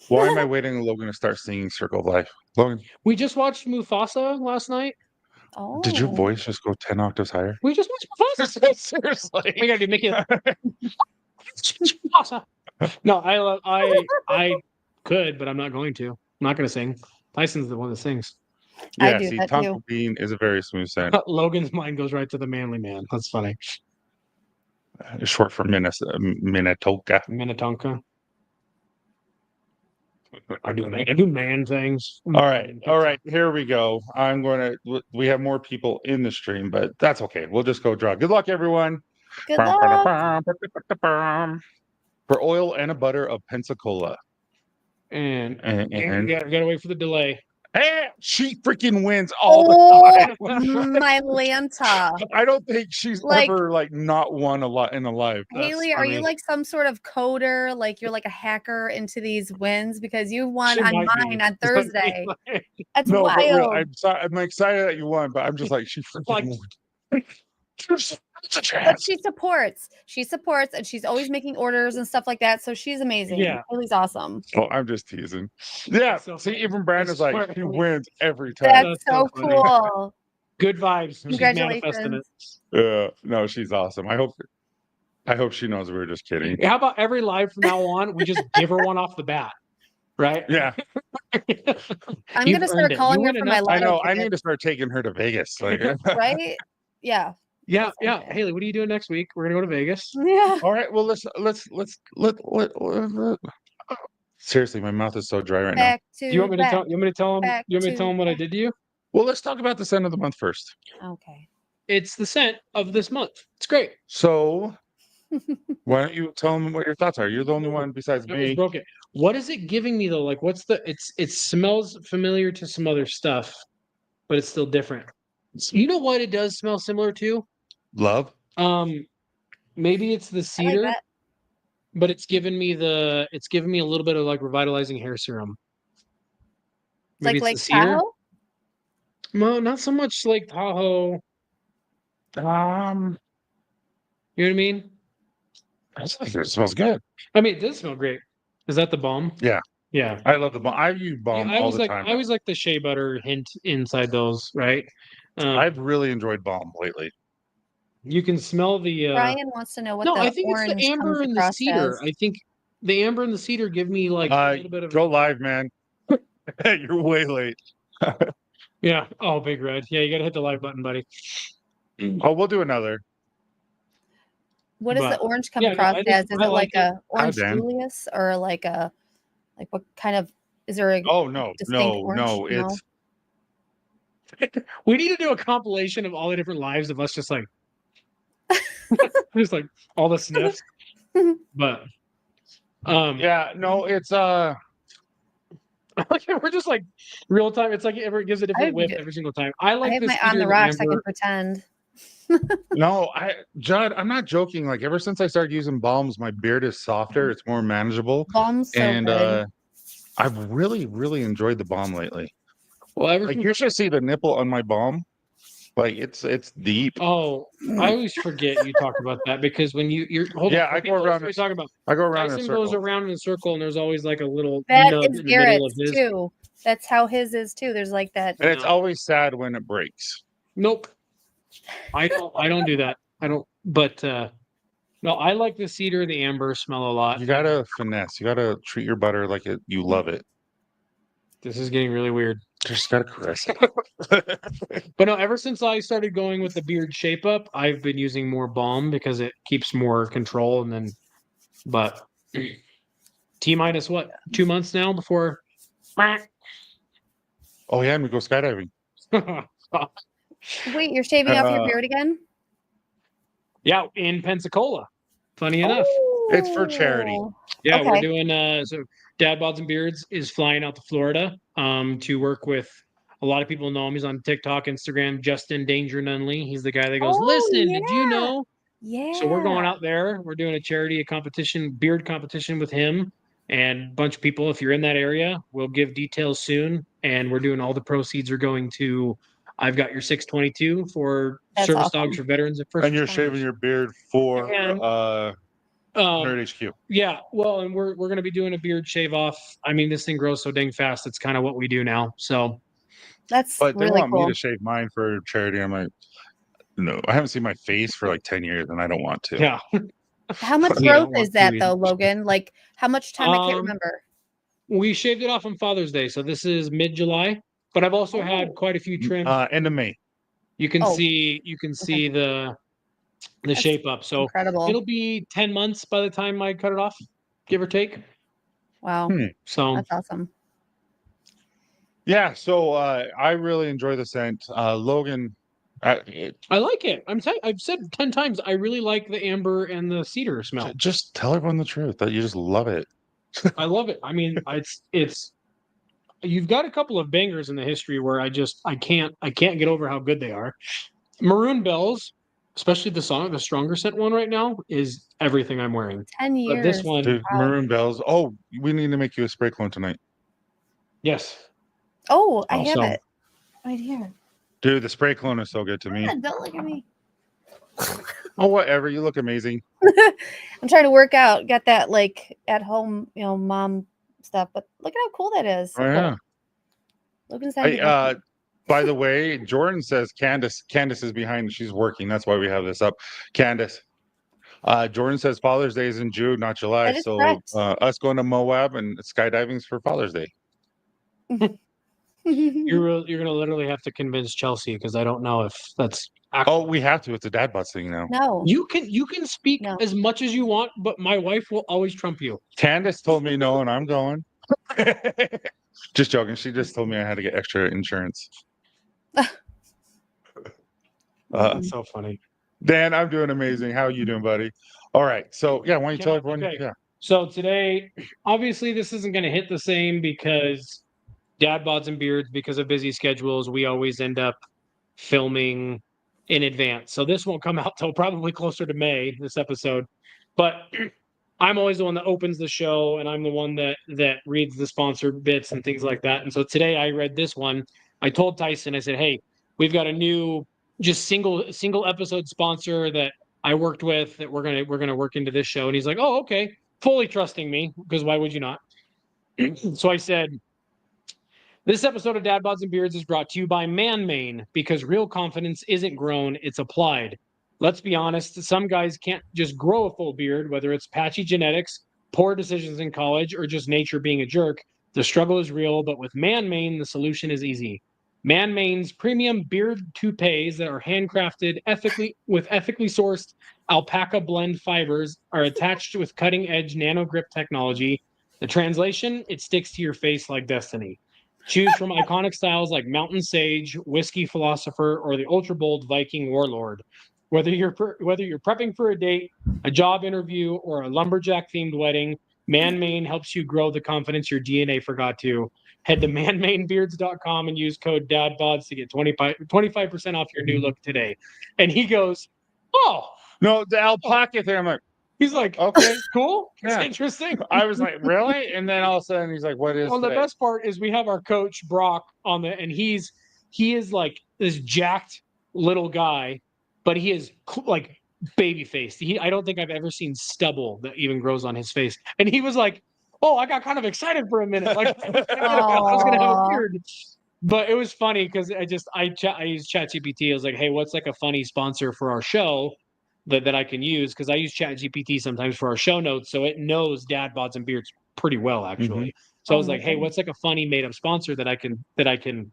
Speaker 1: Why am I waiting on Logan to start singing Circle of Life? Logan,
Speaker 3: We just watched Mufasa last night.
Speaker 2: Oh.
Speaker 1: did your voice just go 10 octaves higher?
Speaker 3: We just watched Mufasa.
Speaker 1: Seriously.
Speaker 3: We gotta do Mickey. Mufasa. No, I could, but I'm not going to. I'm not going to sing. Tyson's the one that sings.
Speaker 2: I
Speaker 1: Yeah,
Speaker 2: do
Speaker 1: see,
Speaker 2: that
Speaker 1: Tonka
Speaker 2: too.
Speaker 1: Bean is a very smooth scent.
Speaker 3: Logan's mind goes right to the manly man. That's funny.
Speaker 1: It's short for Minnetonka.
Speaker 3: Minnetonka. I do man things.
Speaker 1: All right, here we go. We have more people in the stream, but that's okay. We'll just go draw. Good luck, everyone.
Speaker 2: Good luck.
Speaker 1: For oil and a butter of Pensacola.
Speaker 3: And
Speaker 1: And
Speaker 3: we gotta wait for the delay.
Speaker 1: hey, she freaking wins all the
Speaker 2: Oh,
Speaker 1: time.
Speaker 2: my Lanta.
Speaker 1: I don't think she's
Speaker 2: Like-
Speaker 1: ever like not won a lot in a life.
Speaker 3: That's
Speaker 2: Haley, are you
Speaker 3: funny.
Speaker 2: like some sort of coder? Like you're like a hacker into these wins because you won
Speaker 3: She
Speaker 2: on
Speaker 3: might be.
Speaker 2: mine on Thursday. That's
Speaker 1: No, but
Speaker 2: wild.
Speaker 1: I'm sorry. I'm excited that you won, but I'm just like she freaking
Speaker 3: Like-
Speaker 1: won. There's a
Speaker 2: But
Speaker 1: chance.
Speaker 2: she supports. She supports, and she's always making orders and stuff like that. So she's amazing.
Speaker 3: Yeah.
Speaker 2: Haley's awesome.
Speaker 1: Oh, I'm just teasing. Yeah.
Speaker 3: So
Speaker 1: See,
Speaker 3: funny.
Speaker 1: even Brandon's
Speaker 3: I
Speaker 1: like
Speaker 3: swear.
Speaker 1: he wins every time.
Speaker 2: That's
Speaker 3: That's
Speaker 2: so
Speaker 3: so funny.
Speaker 2: cool.
Speaker 3: Good vibes. She's manifesting it.
Speaker 2: Congratulations.
Speaker 1: No, she's awesome. I hope she knows we were just kidding.
Speaker 3: How about every live from now on, we just give her one off the bat, right?
Speaker 1: Yeah,
Speaker 2: I'm
Speaker 3: You've
Speaker 2: gonna start
Speaker 3: earned it.
Speaker 2: calling
Speaker 3: You
Speaker 2: her
Speaker 3: win
Speaker 2: for my
Speaker 3: enough-
Speaker 1: I
Speaker 2: lotto
Speaker 1: know. I
Speaker 2: ticket,
Speaker 1: need to start taking her to Vegas. Like,
Speaker 2: right? Yeah.
Speaker 3: Yeah,
Speaker 2: That's
Speaker 3: yeah.
Speaker 2: okay.
Speaker 3: Haley, what are you doing next week? We're gonna go to Vegas.
Speaker 2: Yeah.
Speaker 1: all right. Well, let. Seriously, my mouth is so dry right now.
Speaker 2: Back to
Speaker 3: Do you want me to
Speaker 2: back.
Speaker 3: tell? You want me to tell him?
Speaker 2: back
Speaker 3: You want me to
Speaker 2: to
Speaker 3: tell him what I
Speaker 2: back.
Speaker 3: did to you?
Speaker 1: Well, let's talk about the scent of the month first.
Speaker 2: Okay.
Speaker 3: It's the scent of this month. It's great.
Speaker 1: So, why don't you tell them what your thoughts are? You're the only one besides
Speaker 3: It was
Speaker 1: me.
Speaker 3: broken. What is it giving me though? Like, what's the? It smells familiar to some other stuff, but it's still different. You know what? It does smell similar to.
Speaker 1: Love.
Speaker 3: Maybe it's the
Speaker 2: I like
Speaker 3: cedar,
Speaker 2: that.
Speaker 3: but it's given me a little bit of like revitalizing hair serum. Maybe
Speaker 2: Like
Speaker 3: it's the cedar.
Speaker 2: Tahoe?
Speaker 3: No, not so much like Tahoe. You know what I mean?
Speaker 1: I think it smells good.
Speaker 3: I mean, it does smell great. Is that the balm?
Speaker 1: Yeah.
Speaker 3: Yeah.
Speaker 1: I love the balm. I use balm
Speaker 3: I
Speaker 1: all
Speaker 3: was
Speaker 1: the
Speaker 3: like,
Speaker 1: time.
Speaker 3: I always like the shea butter hint inside those, right?
Speaker 1: I've really enjoyed balm lately.
Speaker 3: You can smell the.
Speaker 2: Brian wants to know what
Speaker 3: No,
Speaker 2: the
Speaker 3: I think it's
Speaker 2: orange
Speaker 3: the amber
Speaker 2: comes
Speaker 3: and the
Speaker 2: across
Speaker 3: cedar.
Speaker 2: as.
Speaker 3: I think the amber and the cedar give me like a little bit of.
Speaker 1: Go live, man. You're way late.
Speaker 3: Yeah. Oh, big red. Yeah, you got to hit the like button, buddy.
Speaker 1: Oh, we'll do another.
Speaker 2: What does the
Speaker 3: But,
Speaker 2: orange come
Speaker 3: yeah, no,
Speaker 2: across
Speaker 3: I just-
Speaker 2: as? Is
Speaker 3: I
Speaker 2: it
Speaker 3: like
Speaker 2: like a orange
Speaker 1: Dan.
Speaker 2: Julius or like what kind of? Is there a
Speaker 1: Oh no,
Speaker 2: distinct orange?
Speaker 1: no. It's
Speaker 3: We need to do a compilation of all the different lives of us, just like, just like all the sniffs. But,
Speaker 1: yeah, no, it's
Speaker 3: we're just like real time. It's like it gives a different
Speaker 2: I'd
Speaker 3: whiff
Speaker 2: do-
Speaker 3: every single time. I
Speaker 2: I
Speaker 3: like
Speaker 2: have
Speaker 3: the
Speaker 2: my
Speaker 3: cedar
Speaker 2: on the
Speaker 3: and
Speaker 2: rocks. I
Speaker 3: amber.
Speaker 2: can pretend.
Speaker 1: no, Judd, I'm not joking. Like ever since I started using balms, my beard is softer, it's more manageable.
Speaker 2: Balm's so
Speaker 1: And
Speaker 2: good.
Speaker 1: I've really enjoyed the balm lately.
Speaker 3: Well, ever
Speaker 1: Like
Speaker 3: since-
Speaker 1: you should see the nipple on my balm. Like it's deep.
Speaker 3: Oh, I always forget you talk about that because when you're hold
Speaker 1: Yeah,
Speaker 3: on, for
Speaker 1: I go
Speaker 3: people,
Speaker 1: around
Speaker 3: that's what we're talking about.
Speaker 1: I go around in a
Speaker 3: Tyson
Speaker 1: circle.
Speaker 3: goes around in a circle and there's always like a little
Speaker 2: That
Speaker 3: nub
Speaker 2: is
Speaker 3: in the middle of
Speaker 2: Garrett's
Speaker 3: his.
Speaker 2: too. That's how his is too. There's like that.
Speaker 1: And it's
Speaker 3: No.
Speaker 1: always sad when it breaks.
Speaker 3: Nope. I don't do that. I don't but no, I like the cedar, the amber smell a lot.
Speaker 1: You gotta finesse. You gotta treat your butter like you love it.
Speaker 3: This is getting really weird.
Speaker 1: Just gotta caress it.
Speaker 3: But no, ever since I started going with the beard shape up, I've been using more balm because it keeps more control and then but T minus what? 2 months now before
Speaker 1: Oh yeah, and we go skydiving.
Speaker 2: Wait, you're shaving off your
Speaker 1: Uh,
Speaker 2: beard again?
Speaker 3: yeah, in Pensacola. Funny enough.
Speaker 1: It's for charity.
Speaker 2: Oh.
Speaker 3: Yeah, we're
Speaker 2: Okay.
Speaker 3: doing so Dad Bods and Beards is flying out to Florida to work with a lot of people know him. He's on TikTok, Instagram, Justin Danger Nunley. He's the guy that goes,
Speaker 2: Oh,
Speaker 3: listen, did you
Speaker 2: yeah.
Speaker 3: know?
Speaker 2: Yeah.
Speaker 3: So we're going out there. We're doing a competition, beard competition with him and a bunch of people. If you're in that area, we'll give details soon. And we're doing all the proceeds are going to I've got your 622 for
Speaker 2: That's
Speaker 3: service
Speaker 2: awesome.
Speaker 3: dogs for veterans and first
Speaker 1: And you're
Speaker 3: responders.
Speaker 1: shaving your beard for
Speaker 3: And,
Speaker 1: Nerd HQ.
Speaker 3: Yeah, well, and we're going to be doing a beard shave off. I mean, this thing grows so dang fast. It's kind of what we do now. So
Speaker 2: That's
Speaker 1: But they
Speaker 2: really
Speaker 1: want
Speaker 2: cool.
Speaker 1: me to shave mine for charity. I'm like, no, I haven't seen my face for like 10 years and I don't want to.
Speaker 3: yeah,
Speaker 2: How much
Speaker 3: You don't
Speaker 2: growth
Speaker 3: want
Speaker 2: is that
Speaker 3: to
Speaker 2: though,
Speaker 3: eat.
Speaker 2: Logan? Like how much time? I can't
Speaker 3: Um,
Speaker 2: remember.
Speaker 3: We shaved it off on Father's Day, so this is mid-July. But I've also had
Speaker 2: Oh.
Speaker 3: quite a few trims.
Speaker 1: End of May.
Speaker 3: You can
Speaker 2: Oh.
Speaker 3: see the
Speaker 2: That's
Speaker 3: shape up. So
Speaker 2: incredible.
Speaker 3: it'll be 10 months by the time I cut it off, give or take.
Speaker 2: Wow.
Speaker 3: So
Speaker 2: That's awesome.
Speaker 1: Yeah, so I really enjoy the scent. Logan,
Speaker 3: I like it. I've said 10 times I really like the amber and the cedar smell.
Speaker 1: just tell everyone the truth that you just love it.
Speaker 3: I love it. I mean, it's you've got a couple of bangers in the history where I can't get over how good they are. Maroon Bells, especially the stronger scent one right now, is everything I'm wearing.
Speaker 2: 10
Speaker 3: But this
Speaker 2: years.
Speaker 3: one,
Speaker 1: Dude,
Speaker 2: Wow.
Speaker 1: Maroon Bells. Oh, we need to make you a spray clone tonight.
Speaker 3: yes.
Speaker 2: Oh, I have
Speaker 3: So-
Speaker 2: it right here.
Speaker 1: Dude, the spray clone is so good to me.
Speaker 2: Ah, don't look at me.
Speaker 1: Oh, whatever. You look amazing.
Speaker 2: I'm trying to work out. Got that like at home, mom stuff. But look at how cool that is. So
Speaker 1: Oh,
Speaker 2: cool.
Speaker 1: yeah.
Speaker 2: Logan's not even looking.
Speaker 1: By the way, Jordan says Candace is behind. She's working. That's why we have this up. Candace. Jordan says Father's Day is in June, not July.
Speaker 2: That is
Speaker 1: So
Speaker 2: correct.
Speaker 1: us going to Moab and skydiving's for Father's Day.
Speaker 3: You're gonna literally have to convince Chelsea because I don't know if that's
Speaker 1: Oh, we have to. It's a dad bots thing now.
Speaker 2: No.
Speaker 3: you can speak
Speaker 2: No.
Speaker 3: as much as you want, but my wife will always trump you.
Speaker 1: Candace told me no, and I'm going. Just joking. She just told me I had to get extra insurance.
Speaker 3: That's so funny.
Speaker 1: Dan, I'm doing amazing. How are you doing, buddy? All right. So yeah, why don't you tell everyone?
Speaker 3: Okay.
Speaker 1: Yeah.
Speaker 3: So today, obviously, this isn't going to hit the same because dad bods and beards, because of busy schedules, we always end up filming in advance. So this won't come out till probably closer to May, this episode. But I'm always the one that opens the show, and I'm the one that reads the sponsored bits and things like that. And so today I read this one. I told Tyson, I said, "Hey, we've got a new just single episode sponsor that I worked with that we're gonna work into this show." And he's like, "Oh, okay." Fully trusting me, because why would you not? So I said, this episode of Dad Bods and Beards is brought to you by Man Mane, because real confidence isn't grown, it's applied. Let's be honest, some guys can't just grow a full beard, whether it's patchy genetics, poor decisions in college, or just nature being a jerk. The struggle is real, but with Man Mane, the solution is easy. Man Mane's premium beard toupees that are handcrafted with ethically sourced alpaca blend fibers are attached with cutting-edge nano grip technology. The translation, it sticks to your face like destiny. Choose from iconic styles like Mountain Sage, Whiskey Philosopher, or the ultra bold Viking Warlord. Whether you're prepping for a date, a job interview, or a lumberjack themed wedding, Man Mane helps you grow the confidence your DNA forgot to. Head to manmanebeards.com and use code DADBODS to get 25% off your new look today. And he goes, "Oh,
Speaker 1: No, the alpaca thing. I'm like,
Speaker 3: he's like,
Speaker 1: okay.
Speaker 3: cool, it's
Speaker 1: Yeah.
Speaker 3: interesting."
Speaker 1: I was like, really? And then all of a sudden he's like, what is
Speaker 3: Well, the
Speaker 1: today?
Speaker 3: best part is we have our coach Brock on the, and he is like this jacked little guy, but he is like baby faced. I don't think I've ever seen stubble that even grows on his face. And he was like, "Oh, I got kind of excited for a minute. Like I was gonna have a
Speaker 2: Aw.
Speaker 3: beard." But it was funny because I used ChatGPT. I was like, "Hey, what's like a funny sponsor for our show that I can use?" Because I use ChatGPT sometimes for our show notes, so it knows Dad Bods and Beards pretty well actually. So I
Speaker 2: Oh
Speaker 3: was
Speaker 2: my
Speaker 3: like, "Hey,
Speaker 2: goodness.
Speaker 3: what's like a funny made up sponsor that I can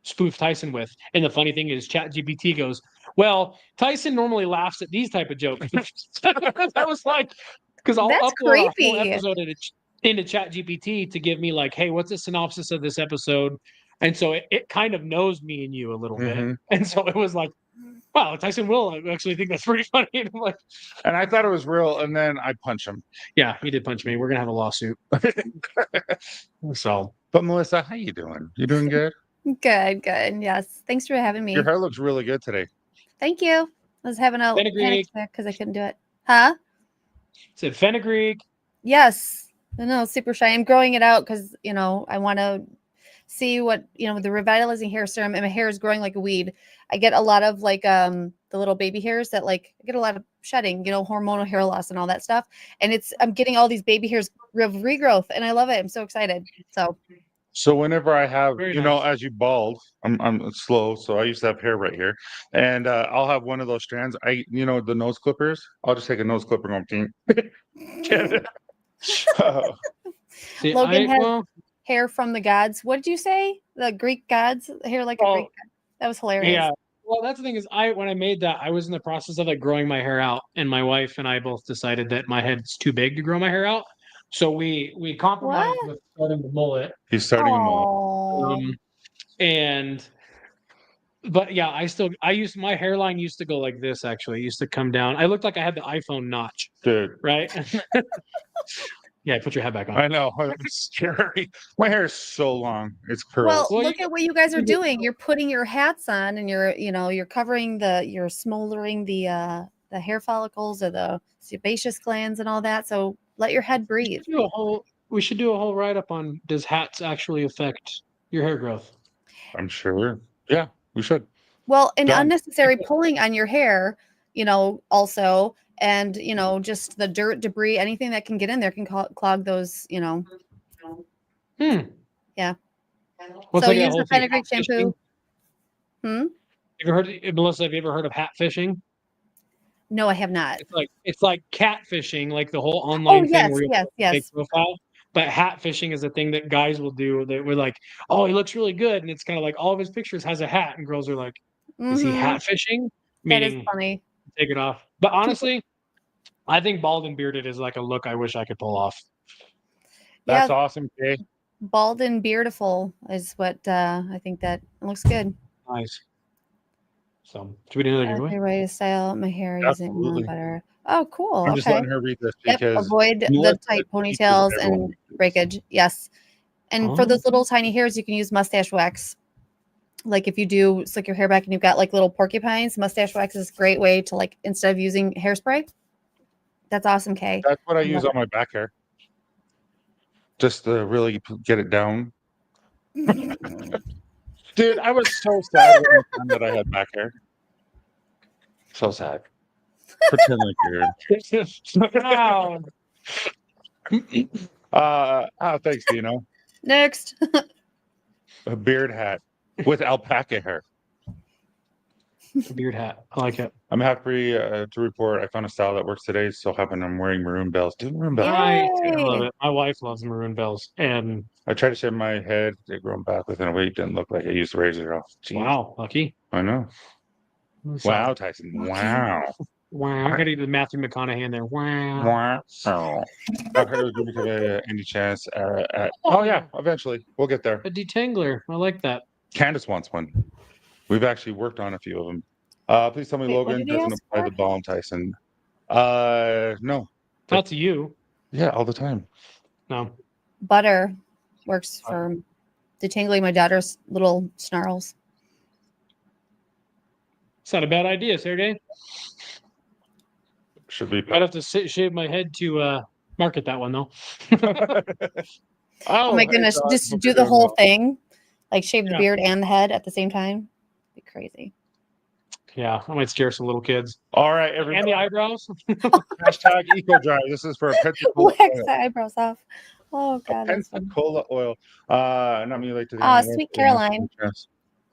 Speaker 3: spoof Tyson with?" And the funny thing is, ChatGPT goes, "Well, Tyson normally laughs at these type of jokes." I was like, because I'll
Speaker 2: That's
Speaker 3: upload our whole
Speaker 2: creepy.
Speaker 3: episode into ChatGPT to give me like, "Hey, what's a synopsis of this episode?" And so it kind of knows me and you a little bit.
Speaker 1: Mhm.
Speaker 3: And so it was like, wow, Tyson will actually think that's pretty funny. And I'm like,
Speaker 1: And I thought it was real, and then I punch him.
Speaker 3: yeah, he did punch me. We're gonna have a lawsuit. So
Speaker 1: But Melissa, how you doing? You doing good?
Speaker 2: Good, good. Yes. Thanks for having me.
Speaker 1: Your hair looks really good today.
Speaker 2: Thank you. I was having a
Speaker 3: Fenugreek.
Speaker 2: panic attack because I couldn't do it. Huh?
Speaker 3: said fenugreek.
Speaker 2: Yes. I know, super shy. I'm growing it out because, I want to see what, the revitalizing hair serum, and my hair is growing like a weed. I get a lot of like the little baby hairs that I get a lot of shedding, hormonal hair loss and all that stuff. And I'm getting all these baby hairs regrowth, and I love it. I'm so excited. So
Speaker 1: So whenever I have,
Speaker 3: Very
Speaker 1: you know,
Speaker 3: nice.
Speaker 1: as you bald, I'm slow, so I used to have hair right here, and I'll have one of those strands. You know, the nose clippers. I'll just take a nose clipper and go. "Ting."
Speaker 3: See,
Speaker 2: Logan has
Speaker 3: well,
Speaker 2: hair from the gods. What did you say? The Greek gods? Hair like a
Speaker 3: Oh,
Speaker 2: Greek god. That was hilarious.
Speaker 3: yeah. Well, that's the thing is, when I made that, I was in the process of like growing my hair out, and my wife and I both decided that my head's too big to grow my hair out. So we compromised
Speaker 2: What?
Speaker 3: with starting the mullet.
Speaker 1: He's starting them all.
Speaker 2: Oh,
Speaker 3: And but yeah, I used my hairline used to go like this actually. It used to come down. I looked like I had the iPhone notch,
Speaker 1: Dude,
Speaker 3: right? Yeah, put your head back on.
Speaker 1: I know. It's scary. My hair is so long. It's
Speaker 2: well,
Speaker 1: curls.
Speaker 3: Well,
Speaker 2: look at what you guys are doing. You're putting your hats on, and you're covering you're smoldering the hair follicles or the sebaceous glands and all that. So let your head breathe.
Speaker 3: We should do a whole write up on does hats actually affect your hair growth?
Speaker 1: I'm sure. Yeah, we should.
Speaker 2: Well, and
Speaker 1: Done.
Speaker 2: unnecessary pulling on your hair, also, and just the dirt, debris, anything that can get in there can clog those, Yeah.
Speaker 3: What's
Speaker 2: So
Speaker 3: like that
Speaker 2: use
Speaker 3: whole
Speaker 2: the
Speaker 3: thing?
Speaker 2: fenugreek
Speaker 3: Hat
Speaker 2: shampoo.
Speaker 3: fishing?
Speaker 2: Hmm?
Speaker 3: Have you heard, Melissa? Have you ever heard of hat fishing?
Speaker 2: No, I have not.
Speaker 3: It's like catfishing, like the whole
Speaker 2: Oh,
Speaker 3: online thing
Speaker 2: yes,
Speaker 3: where you
Speaker 2: yes,
Speaker 3: fake
Speaker 2: yes.
Speaker 3: profile. But hat fishing is a thing that guys will do. That we're like, oh, he looks really good, and it's kind of like all of his pictures has a hat, and girls are like, is he
Speaker 2: Mhm.
Speaker 3: hat fishing?
Speaker 2: That is
Speaker 3: Meaning,
Speaker 2: funny.
Speaker 3: take it off. But honestly, I think bald and bearded is like a look I wish I could pull off.
Speaker 1: That's
Speaker 2: Yeah,
Speaker 1: awesome, Kay.
Speaker 2: bald and beardiful is what I think that looks good.
Speaker 3: Nice. So, should we do another giveaway?
Speaker 2: The way to style my hair using
Speaker 1: Absolutely.
Speaker 2: butter. Oh, cool.
Speaker 1: I'm just
Speaker 2: Okay.
Speaker 1: letting her read this
Speaker 2: Yep.
Speaker 1: because
Speaker 2: Avoid the
Speaker 1: Melissa
Speaker 2: tight
Speaker 1: teaches
Speaker 2: ponytails
Speaker 1: everyone
Speaker 2: and
Speaker 1: to do this.
Speaker 2: breakage. Yes. And for
Speaker 3: Oh.
Speaker 2: those little tiny hairs, you can use mustache wax. Like if you do slick your hair back and you've got like little porcupines, mustache wax is a great way to like instead of using hairspray. That's awesome, Kay.
Speaker 1: That's what I
Speaker 2: Love
Speaker 1: use
Speaker 2: it.
Speaker 1: on my back hair. Just to really get it down. Dude, I was so sad when I found that I had back hair. So sad. Pretend like you're
Speaker 3: Wow.
Speaker 1: thanks, Dino.
Speaker 2: Next.
Speaker 1: A beard hat with alpaca hair.
Speaker 3: Beard hat. I like it.
Speaker 1: I'm happy to report I found a style that works today. So happen I'm wearing maroon bells. Dude, maroon bells.
Speaker 3: I
Speaker 2: Yay.
Speaker 3: love it. My wife loves maroon bells. And
Speaker 1: I tried to shave my head. They grown back within a week. Didn't look like I used the razor off. Jeez.
Speaker 3: wow, lucky.
Speaker 1: I know.
Speaker 3: So,
Speaker 1: Wow, Tyson. Wow.
Speaker 3: wow. I gotta eat the Matthew McConaughey in there. Wow.
Speaker 1: Wow. Oh. I've heard it would give any chance. Oh, yeah. Eventually. We'll get there.
Speaker 3: A detangler. I like that.
Speaker 1: Candace wants one. We've actually worked on a few of them. Please tell me
Speaker 2: Wait, what
Speaker 1: Logan
Speaker 2: did he
Speaker 1: doesn't
Speaker 2: ask
Speaker 1: apply
Speaker 2: for?
Speaker 1: the balm, Tyson. No.
Speaker 3: Not to you.
Speaker 1: Yeah, all the time.
Speaker 3: No.
Speaker 2: Butter works for detangling my daughter's little snarls.
Speaker 3: It's not a bad idea, Sergey.
Speaker 1: Should be.
Speaker 3: I'd have to shave my head to market that one though.
Speaker 2: Oh my
Speaker 1: hey,
Speaker 2: goodness,
Speaker 1: Todd,
Speaker 2: just
Speaker 1: hope
Speaker 2: do
Speaker 1: you're
Speaker 2: the
Speaker 1: doing
Speaker 2: whole
Speaker 1: well.
Speaker 2: thing. Like shave the
Speaker 3: Yeah.
Speaker 2: beard and the head at the same time. Be crazy.
Speaker 3: Yeah, I might scare some little kids.
Speaker 1: All right,
Speaker 3: And
Speaker 1: everybody.
Speaker 3: the eyebrows.
Speaker 1: Hashtag eco drive. This is for a Pensacola
Speaker 2: Wax
Speaker 1: oil.
Speaker 2: the eyebrows off. Oh
Speaker 1: A
Speaker 2: god, that's funny.
Speaker 1: Pensacola oil. Not me late to the
Speaker 2: Ah,
Speaker 1: end.
Speaker 2: sweet Caroline.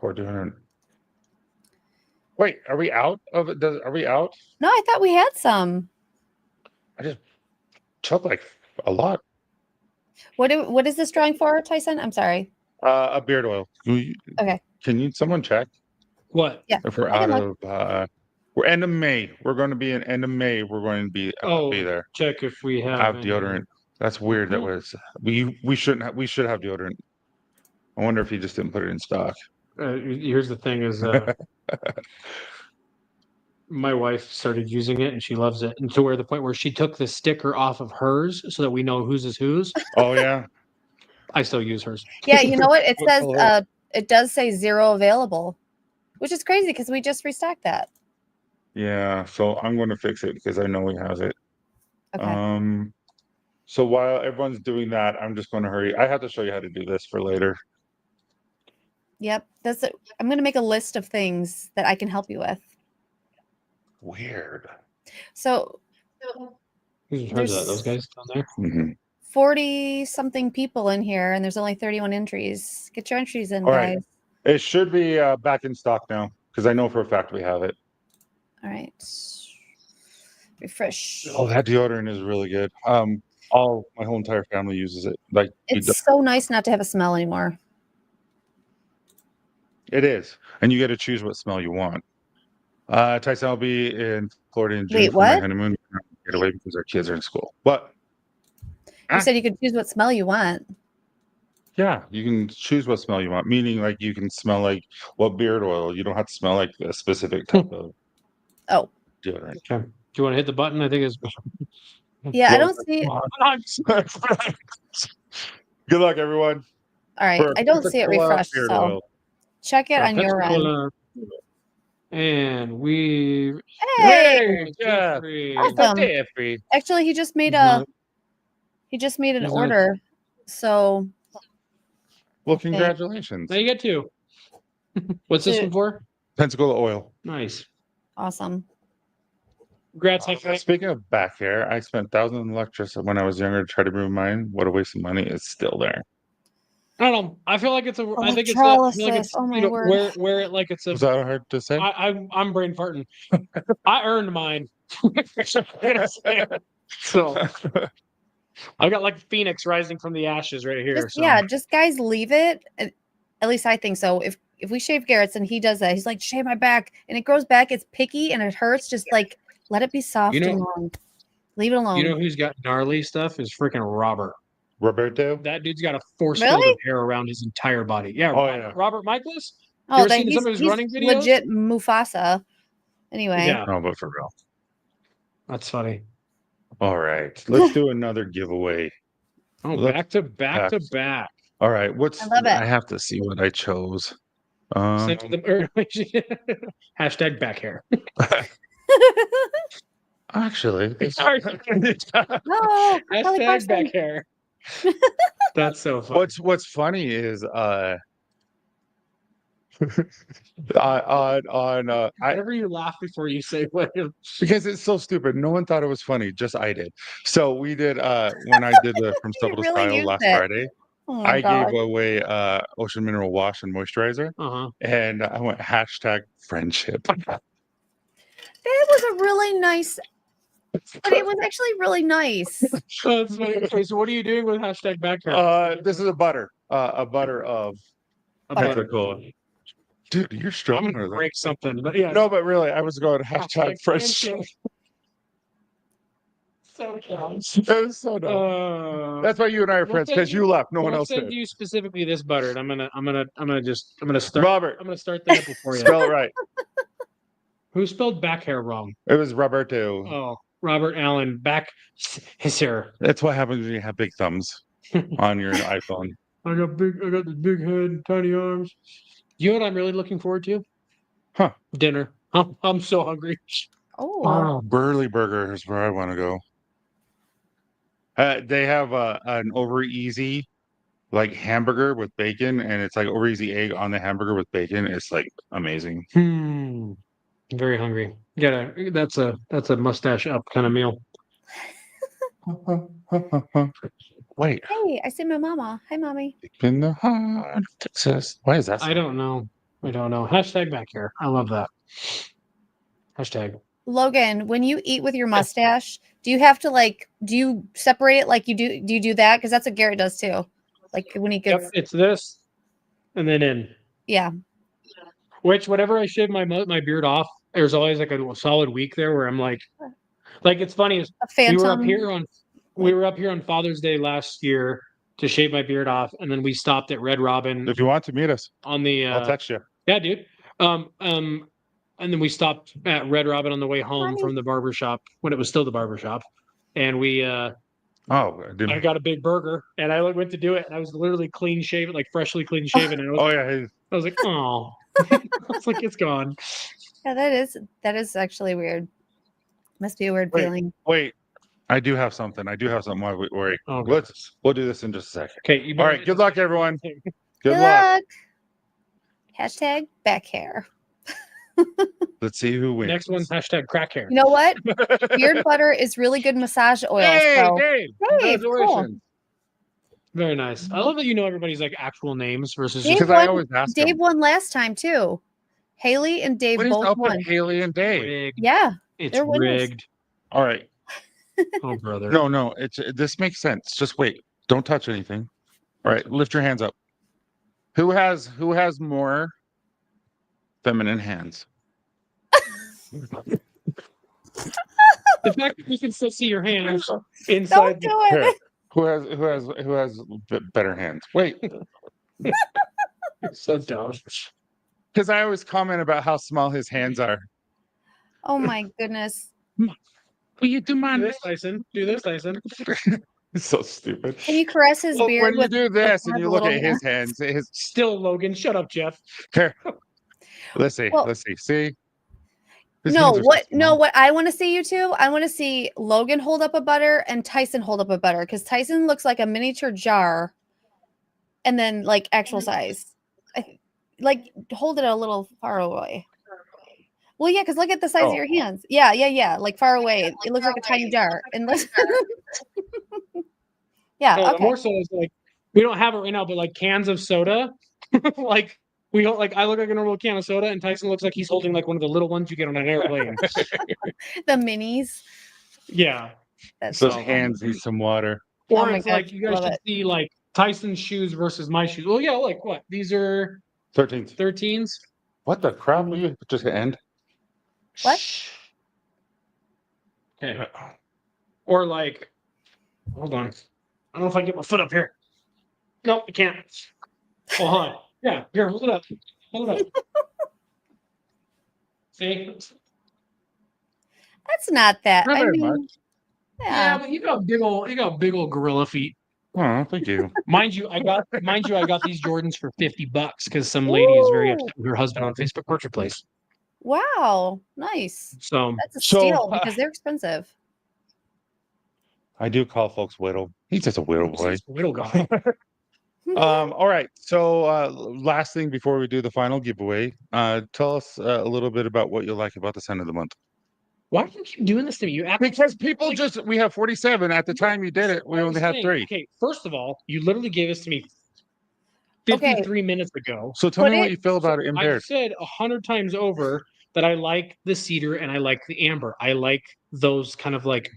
Speaker 1: For doing it. Wait, are we out of it? Are we out?
Speaker 2: No, I thought we had some.
Speaker 1: I just took like a lot.
Speaker 2: What is this drawing for, Tyson? I'm sorry.
Speaker 1: A beard oil.
Speaker 2: Okay.
Speaker 1: Can someone check
Speaker 3: What?
Speaker 2: Yeah.
Speaker 1: if we're
Speaker 2: I
Speaker 1: out
Speaker 2: can
Speaker 1: of? We're end of May. We're going to be in end of May. We're going to be be there.
Speaker 3: Check if we have
Speaker 1: Have
Speaker 3: any.
Speaker 1: deodorant. That's weird. That was we shouldn't have. We should have deodorant. I wonder if he just didn't put it in stock.
Speaker 3: Here's the thing: is my wife started using it and she loves it, and to where the point where she took the sticker off of hers so that we know whose is whose.
Speaker 1: Oh yeah.
Speaker 3: I still use hers.
Speaker 2: Yeah, you know what? It
Speaker 1: What
Speaker 2: says
Speaker 1: color?
Speaker 2: it does say 0 available, which is crazy because we just restocked that.
Speaker 1: Yeah. So I'm going to fix it because I know he has it.
Speaker 2: Okay.
Speaker 1: So while everyone's doing that, I'm just going to hurry. I have to show you how to do this for later.
Speaker 2: Yep. That's it. I'm gonna make a list of things that I can help you with.
Speaker 1: Weird.
Speaker 2: So
Speaker 3: Who's heard
Speaker 2: There's-
Speaker 3: that? Those guys down there.
Speaker 1: Mhm.
Speaker 2: 40 something people in here, and there's only 31 entries. Get your entries in,
Speaker 1: All right.
Speaker 2: guys.
Speaker 1: It should be back in stock now because I know for a fact we have it.
Speaker 2: All right. Refresh.
Speaker 1: Oh, that deodorant is really good. My whole entire family uses it. Like
Speaker 2: It's so nice not to have a smell anymore.
Speaker 1: it is, and you get to choose what smell you want. Tyson, I'll be in Florida in June
Speaker 2: Wait,
Speaker 1: for my
Speaker 2: what?
Speaker 1: honeymoon. Get away because our kids are in school. But
Speaker 2: You said you could choose what smell you want.
Speaker 1: yeah, you can choose what smell you want. Meaning, like you can smell like what beard oil. You don't have to smell like a specific type of
Speaker 2: Oh,
Speaker 1: deodorant.
Speaker 3: Okay. Do you want to hit the button? I think it's.
Speaker 2: yeah, I don't see.
Speaker 1: Good luck, everyone.
Speaker 2: All right,
Speaker 1: For
Speaker 2: I don't see it
Speaker 1: Pensacola
Speaker 2: refreshed.
Speaker 1: beard
Speaker 2: So
Speaker 1: oil.
Speaker 2: check it on your end.
Speaker 3: Pensacola. And we.
Speaker 2: Hey,
Speaker 1: Yeah.
Speaker 3: Jeffrey.
Speaker 2: awesome.
Speaker 1: Jeffrey.
Speaker 2: Actually, he just made
Speaker 3: He's
Speaker 2: an
Speaker 3: he's not-
Speaker 2: order. So
Speaker 1: Well,
Speaker 2: Okay.
Speaker 1: congratulations.
Speaker 3: Now you get two. What's this one for?
Speaker 1: Pensacola oil.
Speaker 3: Nice.
Speaker 2: awesome.
Speaker 3: Congrats, Jeffrey.
Speaker 1: Speaking of back hair, I spent thousands of lectures when I was younger to try to remove mine. What a waste of money. It's still there.
Speaker 3: I don't know. I feel like it's a. I think it's. I feel like
Speaker 2: Electrolysis.
Speaker 3: it's.
Speaker 2: Oh my
Speaker 3: You know,
Speaker 2: word.
Speaker 3: where it like it's a.
Speaker 1: Was that hard to say?
Speaker 3: I'm brain farting. I earned mine. So I got like Phoenix rising from the ashes right here.
Speaker 2: Just,
Speaker 3: So.
Speaker 2: yeah, just guys leave it. At least I think so. If we shave Garrett's and he does that, he's like, shave my back, and it grows back. It's picky and it hurts. Just like let it be soft
Speaker 3: You know-
Speaker 2: and long. Leave it alone.
Speaker 3: You know who's got gnarly stuff is freaking Robert.
Speaker 1: Roberto?
Speaker 3: That dude's got a force field
Speaker 2: Really?
Speaker 3: of hair around his entire body. Yeah,
Speaker 1: Oh, yeah.
Speaker 3: Robert Michaelis.
Speaker 2: oh,
Speaker 3: ever
Speaker 2: then
Speaker 3: seen some of his
Speaker 2: he's
Speaker 3: running videos?
Speaker 2: legit Mufasa. Anyway,
Speaker 3: Yeah,
Speaker 1: No, but for real.
Speaker 3: that's funny.
Speaker 1: All right. Let's do another giveaway.
Speaker 3: Oh,
Speaker 1: Look,
Speaker 3: back to back.
Speaker 1: All right.
Speaker 2: I love it.
Speaker 1: I have to see what I chose.
Speaker 3: Sent to the hashtag back hair.
Speaker 1: Actually,
Speaker 3: Sorry.
Speaker 2: no, Kelly
Speaker 3: Hashtag
Speaker 2: Clarkson.
Speaker 3: back hair. That's so funny.
Speaker 1: what's funny is
Speaker 3: Whenever you laugh before you say what.
Speaker 1: because it's so stupid. No one thought it was funny, just I did. So we did when I did the From Stubble to
Speaker 2: really
Speaker 1: Style
Speaker 2: used
Speaker 1: last
Speaker 2: it.
Speaker 1: Friday,
Speaker 2: Oh my
Speaker 1: I
Speaker 2: God.
Speaker 1: gave away Ocean Mineral Wash and Moisturizer,
Speaker 3: Uh-huh.
Speaker 1: and I went hashtag friendship.
Speaker 2: That was a really nice, but it was actually really nice.
Speaker 3: That's funny. Okay, so what are you doing with hashtag back hair?
Speaker 1: This is a butter of Pensacola. Dude, you're
Speaker 3: I'm
Speaker 1: strong.
Speaker 3: gonna break something, but yeah.
Speaker 1: No, but really, I was going hashtag friendship.
Speaker 3: So dumb.
Speaker 1: It was so dumb. That's why you and I are
Speaker 3: we'll
Speaker 1: friends,
Speaker 3: send
Speaker 1: because
Speaker 3: you-
Speaker 1: you left. No one
Speaker 3: We'll
Speaker 1: else
Speaker 3: send
Speaker 1: did.
Speaker 3: you specifically this butter. And I'm gonna start.
Speaker 1: Robert,
Speaker 3: I'm gonna start the nipple for you.
Speaker 1: spell it right.
Speaker 3: Who spelled back hair wrong?
Speaker 1: It was Roberto.
Speaker 3: Oh, Robert Allen back his hair.
Speaker 1: That's what happens when you have big thumbs on your iPhone.
Speaker 3: I got this big head, tiny arms. You know what I'm really looking forward to?
Speaker 1: Huh.
Speaker 3: Dinner. I'm so hungry.
Speaker 2: Oh,
Speaker 1: Burley Burger is where I want to go. They have an over easy like hamburger with bacon, and it's like over easy egg on the hamburger with bacon. It's like amazing.
Speaker 3: I'm very hungry. That's a mustache up kind of meal.
Speaker 1: Wait,
Speaker 2: hey, I see my mama. Hi, mommy.
Speaker 1: in the heart of Texas. Why is that?
Speaker 3: I don't know. Hashtag back hair. I love that. Hashtag.
Speaker 2: Logan, when you eat with your mustache, do you have to do you separate it like you do? Do you do that? Because that's what Garrett does too. Like when he gets,
Speaker 3: Yep, it's this, and then in.
Speaker 2: yeah.
Speaker 3: Which whenever I shave my beard off, there's always like a solid week there where I'm like it's funny. Is
Speaker 2: A phantom.
Speaker 3: we were up here on Father's Day last year to shave my beard off, and then we stopped at Red Robin
Speaker 1: If you want to meet us,
Speaker 3: on the.
Speaker 1: I'll text you.
Speaker 3: Yeah, dude. And then we stopped at Red Robin on the way home
Speaker 2: Honey.
Speaker 3: from the barber shop when it was still the barber shop, and we.
Speaker 1: Oh, I
Speaker 3: I
Speaker 1: didn't.
Speaker 3: got a big burger, and I went to do it, and I was literally clean shaven, like freshly clean shaven, and
Speaker 1: Oh yeah,
Speaker 3: I was like, oh, I was like, it's gone.
Speaker 2: Yeah, that is actually weird. Must be a weird
Speaker 1: Wait.
Speaker 2: feeling.
Speaker 1: wait. I do have something. While we worry.
Speaker 3: Oh,
Speaker 1: We'll do this in just a second.
Speaker 3: okay. You
Speaker 1: All right. Good luck, everyone.
Speaker 2: Good
Speaker 1: Good luck.
Speaker 2: Hashtag back hair.
Speaker 1: Let's see who wins.
Speaker 3: Next one, hashtag crack hair.
Speaker 2: You know what? Beard butter is really good massage oil.
Speaker 1: Hey,
Speaker 2: so
Speaker 1: Dave!
Speaker 2: Hey, cool.
Speaker 1: Congratulations.
Speaker 3: Very nice. I love that you know everybody's like actual names versus
Speaker 2: Dave
Speaker 3: just
Speaker 1: Because I
Speaker 2: won,
Speaker 1: always ask
Speaker 2: Dave
Speaker 1: them.
Speaker 2: won last time too. Haley and Dave
Speaker 1: What is
Speaker 2: both
Speaker 1: up
Speaker 2: won.
Speaker 1: with Haley and Dave?
Speaker 3: rigged.
Speaker 2: Yeah,
Speaker 3: It's
Speaker 2: they're winners.
Speaker 3: rigged.
Speaker 1: All right.
Speaker 3: Oh, brother.
Speaker 1: No, this makes sense. Just wait. Don't touch anything. All right, lift your hands up. Who has more feminine hands?
Speaker 3: The fact that you can still see your hands inside
Speaker 2: Don't do
Speaker 1: Here.
Speaker 2: it.
Speaker 1: Who has better hands? Wait,
Speaker 3: so dumb.
Speaker 1: because I always comment about how small his hands are.
Speaker 2: Oh my goodness.
Speaker 1: Will you do
Speaker 3: Do
Speaker 1: mine?
Speaker 3: this, Tyson. Do this, Tyson.
Speaker 1: It's so stupid.
Speaker 2: Can you caress his
Speaker 1: Well,
Speaker 2: beard
Speaker 1: when you
Speaker 2: with
Speaker 1: do this
Speaker 2: one
Speaker 1: and
Speaker 2: of
Speaker 1: you
Speaker 2: the
Speaker 1: look
Speaker 2: little
Speaker 1: at his hands, his
Speaker 3: Still Logan. Shut up, Jeff.
Speaker 1: here. Let's see.
Speaker 2: Well-
Speaker 1: Let's see. See. His
Speaker 2: No,
Speaker 1: hands are so
Speaker 2: what? No,
Speaker 1: small.
Speaker 2: what I want to see you two. I want to see Logan hold up a butter and Tyson hold up a butter because Tyson looks like a miniature jar, and then like actual size. Like hold it a little far away. Well, yeah, because look at the size of
Speaker 1: Oh.
Speaker 2: your hands. Yeah. Like far away, it looks like a tiny jar. And yeah,
Speaker 3: No, the
Speaker 2: okay.
Speaker 3: more so is like we don't have it right now, but like cans of soda, like we don't like. I look like a normal can of soda, and Tyson looks like he's holding like one of the little ones you get on an airplane.
Speaker 2: The minis.
Speaker 3: Yeah,
Speaker 2: That's
Speaker 1: Those
Speaker 2: so
Speaker 1: hands need some water.
Speaker 3: or
Speaker 2: Oh my
Speaker 3: it's
Speaker 2: God,
Speaker 3: like you guys
Speaker 2: love
Speaker 3: should
Speaker 2: it.
Speaker 3: see like Tyson's shoes versus my shoes. Well, yeah, like what? These are
Speaker 1: 13.
Speaker 3: 13s.
Speaker 1: What the crap? Will you just end?
Speaker 2: What?
Speaker 3: Okay. Or like, hold on. I don't know if I can get my foot up here. Nope, I can't. Oh, hold on. Yeah, here, hold it up. Hold it up. See?
Speaker 2: That's not that.
Speaker 1: Not
Speaker 2: I
Speaker 1: very
Speaker 2: mean,
Speaker 1: much.
Speaker 3: Yeah,
Speaker 2: yeah.
Speaker 3: but you got big old gorilla feet.
Speaker 1: Oh, thank you.
Speaker 3: Mind you, I got these Jordans for $50 because some lady is very
Speaker 2: Ooh.
Speaker 3: upset with her husband on Facebook Marketplace.
Speaker 2: Wow, nice.
Speaker 3: So
Speaker 2: That's a
Speaker 1: So,
Speaker 2: steal because they're expensive.
Speaker 1: I do call folks whittle. He's just a whittle boy.
Speaker 3: little guy.
Speaker 1: All right. So last thing before we do the final giveaway, tell us a little bit about what you like about the scent of the month.
Speaker 3: Why do you keep doing this to me? You act
Speaker 1: Because people just we have 47. At the time you did it, we only had 3.
Speaker 3: Okay, first of all, you literally gave this to me
Speaker 2: Okay.
Speaker 3: 53 minutes ago.
Speaker 1: So tell
Speaker 2: Put
Speaker 1: me what
Speaker 2: it-
Speaker 1: you feel about it in
Speaker 3: I've
Speaker 1: Baird.
Speaker 3: said 100 times over that I like the cedar and I like the amber. I like those kind of like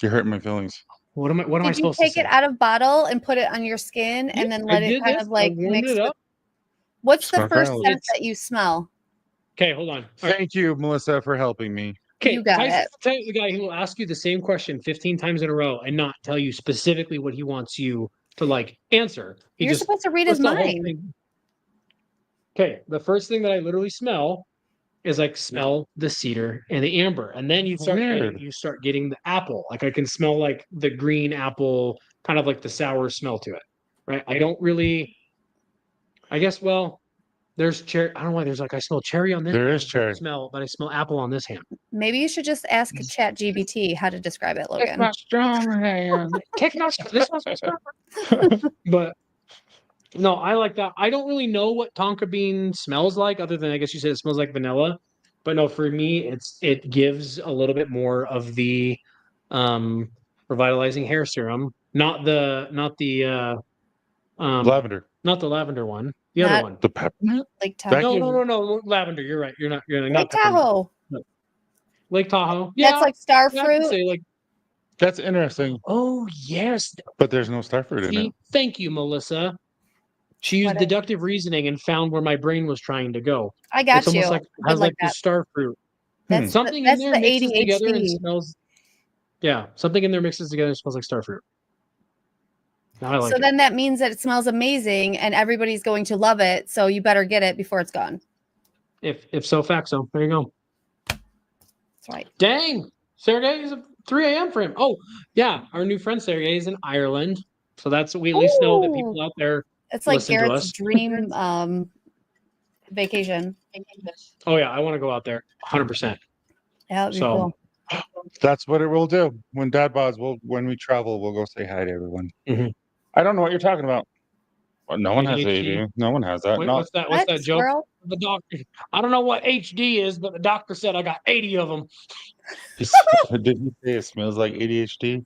Speaker 1: You're hurting my feelings.
Speaker 3: what am I
Speaker 2: Did you
Speaker 3: supposed to
Speaker 2: take
Speaker 3: say?
Speaker 2: it out of bottle and put it on your skin and then let it kind of like
Speaker 3: warmed
Speaker 2: mix
Speaker 3: it
Speaker 2: with
Speaker 3: up.
Speaker 2: what's the
Speaker 1: Smell
Speaker 2: first
Speaker 1: kind of-
Speaker 2: scent that you smell?
Speaker 3: Okay, hold on. All right.
Speaker 1: Thank you, Melissa, for helping me.
Speaker 3: Okay,
Speaker 2: You got
Speaker 3: Tyson's
Speaker 2: it.
Speaker 3: the type of guy who will ask you the same question 15 times in a row and not tell you specifically what he wants you to like answer.
Speaker 2: You're supposed to read his
Speaker 3: puts the whole
Speaker 2: mind.
Speaker 3: thing- Okay, the first thing that I literally smell is like smell the cedar and the amber, and then you start
Speaker 1: Weird.
Speaker 3: getting the apple. Like I can smell like the green apple, kind of like the sour smell to it, right? I don't really. I guess there's cherry. I don't know why there's like I smell cherry on this.
Speaker 1: There
Speaker 3: hand,
Speaker 1: is cherry.
Speaker 3: but I smell apple on this hand.
Speaker 2: Maybe you should just ask ChatGPT how to describe it, Logan.
Speaker 1: strong hand.
Speaker 3: This one's but no, I like that. I don't really know what Tonka Bean smells like, other than I guess you said it smells like vanilla. But no, for me, it gives a little bit more of the revitalizing hair serum, not the
Speaker 1: Lavender.
Speaker 3: not the lavender one, the other
Speaker 2: Not-
Speaker 3: one.
Speaker 1: The peppermint?
Speaker 2: Lake
Speaker 1: That
Speaker 2: Tahoe.
Speaker 3: No, lavender. You're right. You're not
Speaker 2: Lake
Speaker 3: not peppermint.
Speaker 2: Tahoe.
Speaker 3: Lake Tahoe. Yeah,
Speaker 2: That's like star
Speaker 3: yeah, I can
Speaker 2: fruit.
Speaker 3: say like,
Speaker 1: That's interesting,
Speaker 3: oh yes.
Speaker 1: but there's no starfruit in
Speaker 3: See,
Speaker 1: it.
Speaker 3: thank you, Melissa. She used
Speaker 2: Whatever.
Speaker 3: deductive reasoning and found where my brain was trying to go.
Speaker 2: I got
Speaker 3: It's
Speaker 2: you.
Speaker 3: almost like
Speaker 2: I
Speaker 3: has
Speaker 2: like
Speaker 3: like the
Speaker 2: that.
Speaker 3: star fruit.
Speaker 2: That's
Speaker 3: Something
Speaker 2: that's
Speaker 3: in there
Speaker 2: the
Speaker 3: mixes together and
Speaker 2: ADHD.
Speaker 3: smells. Yeah, something in there mixes together and smells like star fruit. I like
Speaker 2: So
Speaker 3: it.
Speaker 2: then that means that it smells amazing and everybody's going to love it. So you better get it before it's gone.
Speaker 3: If so, facto. There you go.
Speaker 2: That's right.
Speaker 3: Dang, Sergey is 3 a.m. for him. Oh, yeah, our new friend Sergey is in Ireland, so that's we at least know that people out there.
Speaker 2: It's like
Speaker 3: Listen to
Speaker 2: Garrett's
Speaker 3: us.
Speaker 2: dream vacation.
Speaker 3: Oh yeah, I want to go out there, 100%.
Speaker 2: Yeah, that'd be
Speaker 3: So-
Speaker 2: cool.
Speaker 1: That's what it will do. When Dad Bods when we travel, we'll go say hi to everyone.
Speaker 3: Mhm.
Speaker 1: I don't know what you're talking about. Well, no one has
Speaker 3: ADHD.
Speaker 1: AD. No one has that.
Speaker 3: Wait,
Speaker 1: Not,
Speaker 3: what's that?
Speaker 2: What,
Speaker 3: What's that joke?
Speaker 2: squirrel?
Speaker 3: The doctor. I don't know what HD is, but the doctor said I got 80 of them.
Speaker 1: did he say it smells like ADHD?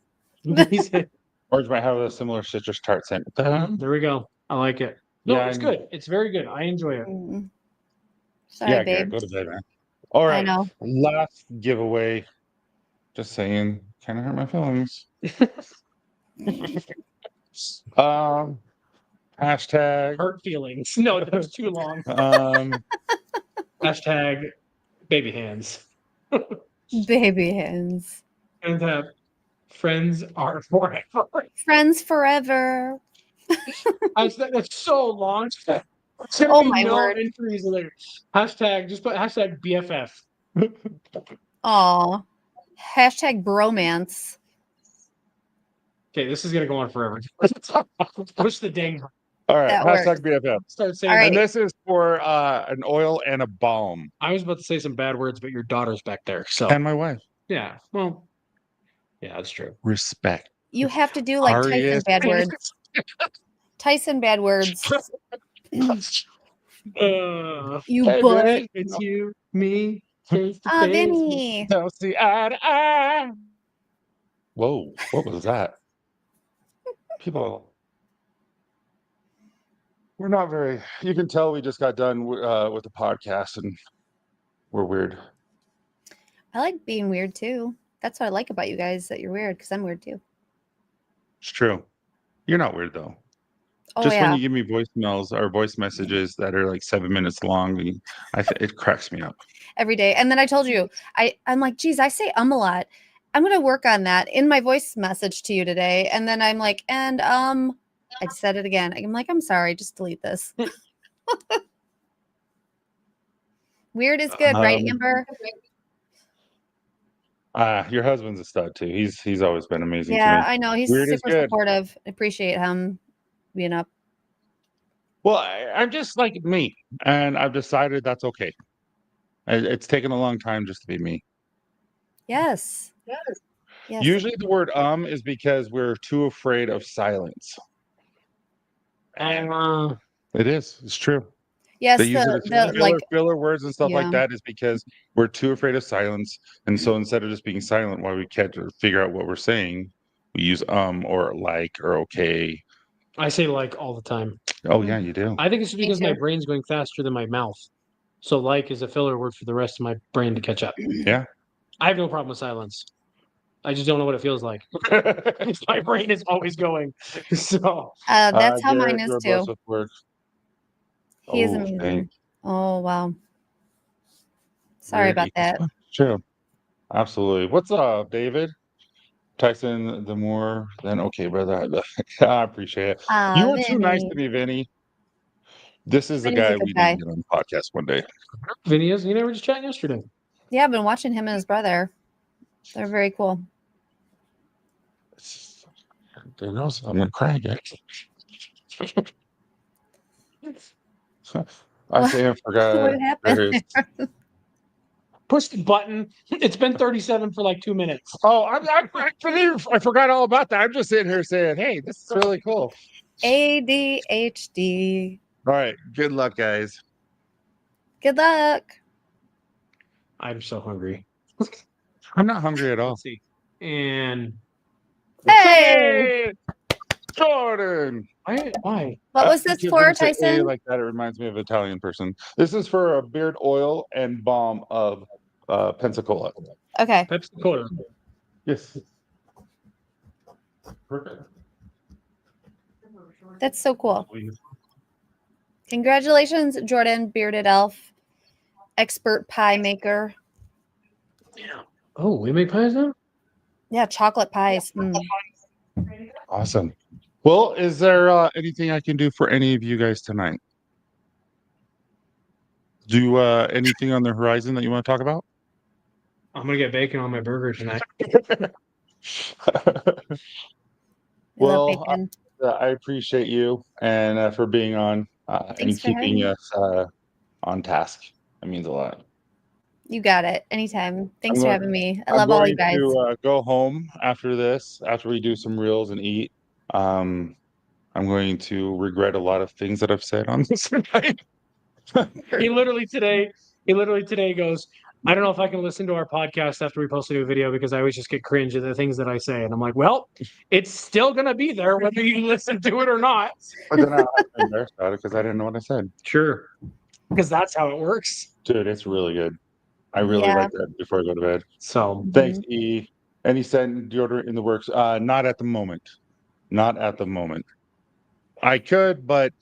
Speaker 3: He said,
Speaker 1: Ours might have a similar citrus tart scent.
Speaker 3: There we go. I like it. No,
Speaker 1: Yeah,
Speaker 3: it's good. It's very good. I enjoy it.
Speaker 2: Mm. Sorry,
Speaker 1: Yeah,
Speaker 2: babe.
Speaker 1: Garrett, go to bed, man. All
Speaker 2: I
Speaker 1: right,
Speaker 2: know.
Speaker 1: last giveaway. Just saying, kind of hurt my feelings. Hashtag.
Speaker 3: Hurt feelings. No, that was too long. Hashtag baby hands.
Speaker 2: Baby hands.
Speaker 3: And friends are forever.
Speaker 2: Friends forever.
Speaker 3: That's so long. There's
Speaker 2: Oh,
Speaker 3: gonna be
Speaker 2: my
Speaker 3: no
Speaker 2: word.
Speaker 3: entries in there. Hashtag, just put hashtag BFF.
Speaker 2: Aw. Hashtag bromance.
Speaker 3: Okay, this is gonna go on forever. Push the dang.
Speaker 1: All right,
Speaker 2: That
Speaker 1: hashtag
Speaker 2: works.
Speaker 1: BFF.
Speaker 3: Start saying.
Speaker 2: All right.
Speaker 1: And this is for an oil and a balm.
Speaker 3: I was about to say some bad words, but your daughter's back there. So
Speaker 1: And my wife.
Speaker 3: yeah, well, yeah, that's true.
Speaker 1: Respect.
Speaker 2: You have to do like Tyson
Speaker 1: Arius.
Speaker 2: bad words. Tyson bad words. You
Speaker 1: Hey,
Speaker 2: butt.
Speaker 1: Vinny.
Speaker 3: It's you, me, face to
Speaker 2: Ah,
Speaker 3: face.
Speaker 2: Vinny.
Speaker 1: Don't see eye to eye. Whoa, what was that? People, we're not very. You can tell we just got done with the podcast, and we're weird.
Speaker 2: I like being weird too. That's what I like about you guys, that you're weird, because I'm weird too.
Speaker 1: It's true. You're not weird though.
Speaker 2: Oh
Speaker 1: Just when
Speaker 2: yeah.
Speaker 1: you give me voicemails or voice messages that are like 7 minutes long, it cracks me up.
Speaker 2: Every day. And then I told you, I'm like, geez, I say a lot. I'm gonna work on that in my voice message to you today. And then I'm like, and I said it again. I'm like, I'm sorry, just delete this. Weird is good, right, Amber?
Speaker 1: Your husband's a stud too. He's always been amazing to
Speaker 2: Yeah,
Speaker 1: me.
Speaker 2: I know. He's
Speaker 1: Weird is
Speaker 2: super
Speaker 1: good.
Speaker 2: supportive. I appreciate him being up.
Speaker 1: Well, I'm just like me, and I've decided that's okay. It's taken a long time just to be me.
Speaker 2: Yes. Yes.
Speaker 1: Usually the word is because we're too afraid of silence. It is. It's true.
Speaker 2: Yes,
Speaker 1: They use it as filler words and stuff
Speaker 2: yeah.
Speaker 1: like that is because we're too afraid of silence. And so instead of just being silent while we can't figure out what we're saying, we use or like or okay.
Speaker 3: I say like all the time.
Speaker 1: Oh yeah, you do.
Speaker 3: I think it's because my
Speaker 2: too.
Speaker 3: brain's going faster than my mouth. So like is a filler word for the rest of my brain to catch up.
Speaker 1: Yeah.
Speaker 3: I have no problem with silence. I just don't know what it feels like. My brain is always going. So
Speaker 2: That's how mine
Speaker 1: Garrett,
Speaker 2: is
Speaker 1: you're
Speaker 2: too.
Speaker 1: blessed with work.
Speaker 2: He is
Speaker 1: Oh,
Speaker 2: amazing.
Speaker 1: thanks.
Speaker 2: Oh wow. Sorry
Speaker 1: Weird
Speaker 2: about that.
Speaker 1: equals- True. Absolutely. What's up, David? Tyson, the more than okay, brother. I appreciate it. You were too nice to
Speaker 2: Vinny.
Speaker 1: me, Vinny. This is the
Speaker 2: Vinny's a
Speaker 1: guy
Speaker 2: good
Speaker 1: we
Speaker 2: guy.
Speaker 1: need to get on the podcast one day.
Speaker 3: Vinny is, you know, we were just chatting yesterday.
Speaker 2: Yeah, I've been watching him and his brother. They're very cool.
Speaker 1: Who knows? I'm gonna cry again. I say I forgot.
Speaker 2: What happened?
Speaker 3: Push the button. It's been 37 for like 2 minutes.
Speaker 1: Oh, I forgot all about that. I'm just sitting here saying, "Hey, this is really cool."
Speaker 2: ADHD.
Speaker 1: All right, good luck, guys.
Speaker 2: Good luck.
Speaker 3: I'm so hungry.
Speaker 1: I'm not hungry at all.
Speaker 3: Let's see. And
Speaker 2: Hey,
Speaker 1: Jordan.
Speaker 3: why?
Speaker 2: what was this
Speaker 1: Because
Speaker 2: for,
Speaker 1: when you say A
Speaker 2: Tyson?
Speaker 1: like that, it reminds me of an Italian person. This is for a beard oil and balm of Pensacola.
Speaker 2: Okay.
Speaker 3: Pepsi Cola.
Speaker 1: Yes. Perfect.
Speaker 2: That's so cool. Congratulations, Jordan, bearded elf, expert pie maker.
Speaker 3: Yeah. Oh, we make pies now?
Speaker 2: Yeah, chocolate pies. Mm.
Speaker 1: Awesome. Well, is there anything I can do for any of you guys tonight? Do anything on the horizon that you want to talk about?
Speaker 3: I'm gonna get bacon on my burger tonight.
Speaker 2: We love
Speaker 1: Well,
Speaker 2: bacon.
Speaker 1: I appreciate you and for being on and
Speaker 2: Thanks for having
Speaker 1: keeping
Speaker 2: me.
Speaker 1: us on task. That means a lot.
Speaker 2: You got it. Anytime. Thanks
Speaker 1: I'm
Speaker 2: for
Speaker 1: going-
Speaker 2: having me. I
Speaker 1: I'm
Speaker 2: love all
Speaker 1: going
Speaker 2: you guys.
Speaker 1: to go home after this, after we do some reels and eat. I'm going to regret a lot of things that I've said on this tonight.
Speaker 3: He literally today goes, I don't know if I can listen to our podcast after we post a new video because I always just get cringe at the things that I say. And I'm like, well, it's still going to be there whether you listen to it or not.
Speaker 1: But then I'm embarrassed about it because I didn't know what I said.
Speaker 3: Sure. Because that's how it works.
Speaker 1: Dude, it's really good. I really
Speaker 2: Yeah.
Speaker 1: like that before I go to bed.
Speaker 3: So
Speaker 1: Thanks, E. Any scent deodorant in the works? Not at the moment. Not at the moment. I could, but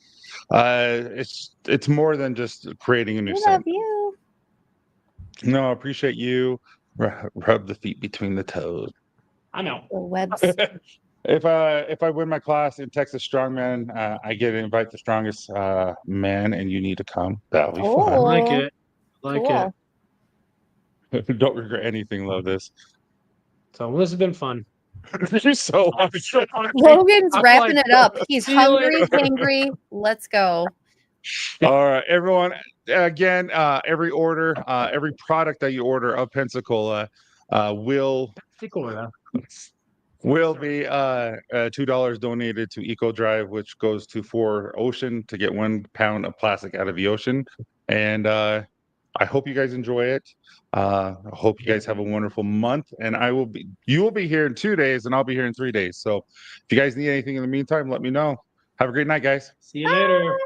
Speaker 1: it's more than just creating a new
Speaker 2: We
Speaker 1: scent.
Speaker 2: love you.
Speaker 1: No, I appreciate you. Rub the feet between the toes.
Speaker 3: I know.
Speaker 2: The webs.
Speaker 1: If I win my class in Texas Strongman, I get to invite the strongest man, and you need to come. That'll be
Speaker 3: I
Speaker 2: Oh.
Speaker 3: like it. Like
Speaker 2: Cool.
Speaker 3: it.
Speaker 1: fun. Don't regret anything. Love this.
Speaker 3: So this has been fun.
Speaker 1: You're so
Speaker 2: Logan's
Speaker 3: I'm
Speaker 2: wrapping
Speaker 3: like,
Speaker 2: it up. He's
Speaker 3: see you
Speaker 2: hungry,
Speaker 3: later.
Speaker 2: hangry. Let's go.
Speaker 1: All right, everyone. Again, every order, every product that you order of Pensacola will be $2 donated to Eco Drive, which goes to For Ocean to get 1 pound of plastic out of the ocean. And I hope you guys enjoy it. I hope you guys have a wonderful month. And you will be here in 2 days, and I'll be here in 3 days. So if you guys need anything in the meantime, let me know. Have a great night, guys.
Speaker 3: See you later.